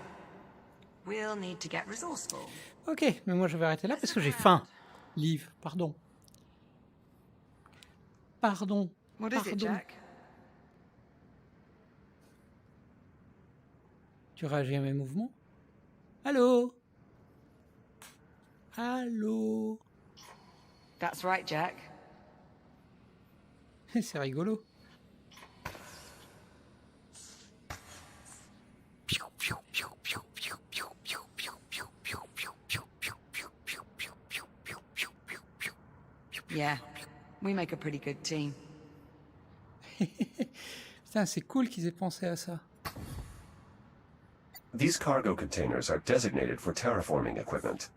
We'll need to get resourceful. Ok, mais moi je vais arrêter là parce que j'ai faim. Liv, pardon. Pardon. What is it, Pardon. Jack? Tu réagis à mes mouvements? Allô? Allô? That's right, Jack. C'est rigolo. Yeah, we make a pretty good team. Putain, c'est cool qu'ils aient pensé à ça. These cargo containers are designated for terraforming equipment.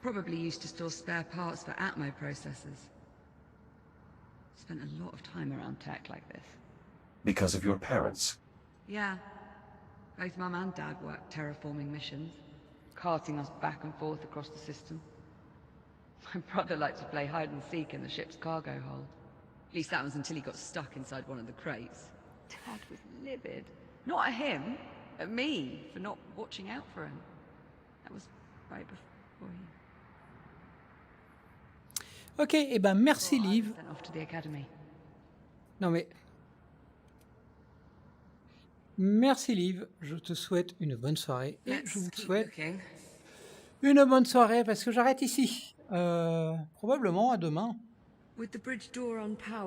Probably used to store spare parts for Atmo processors. Spent a lot of time around tech like this. Because of your parents. Yeah. Both Mum and Dad worked terraforming missions, carting us back and forth across the system. My brother liked to play hide and seek in the ship's cargo hold. At least that was until he got stuck inside one of the crates. Dad was livid. Not at him, at me, for not watching out for him. That was right before he... Ok, et ben merci Liv. Sent off to the academy. Non mais... Merci Liv, je te souhaite une bonne soirée. Et je vous souhaite une bonne soirée parce que j'arrête ici. Probablement à demain. With the bridge door unpowered.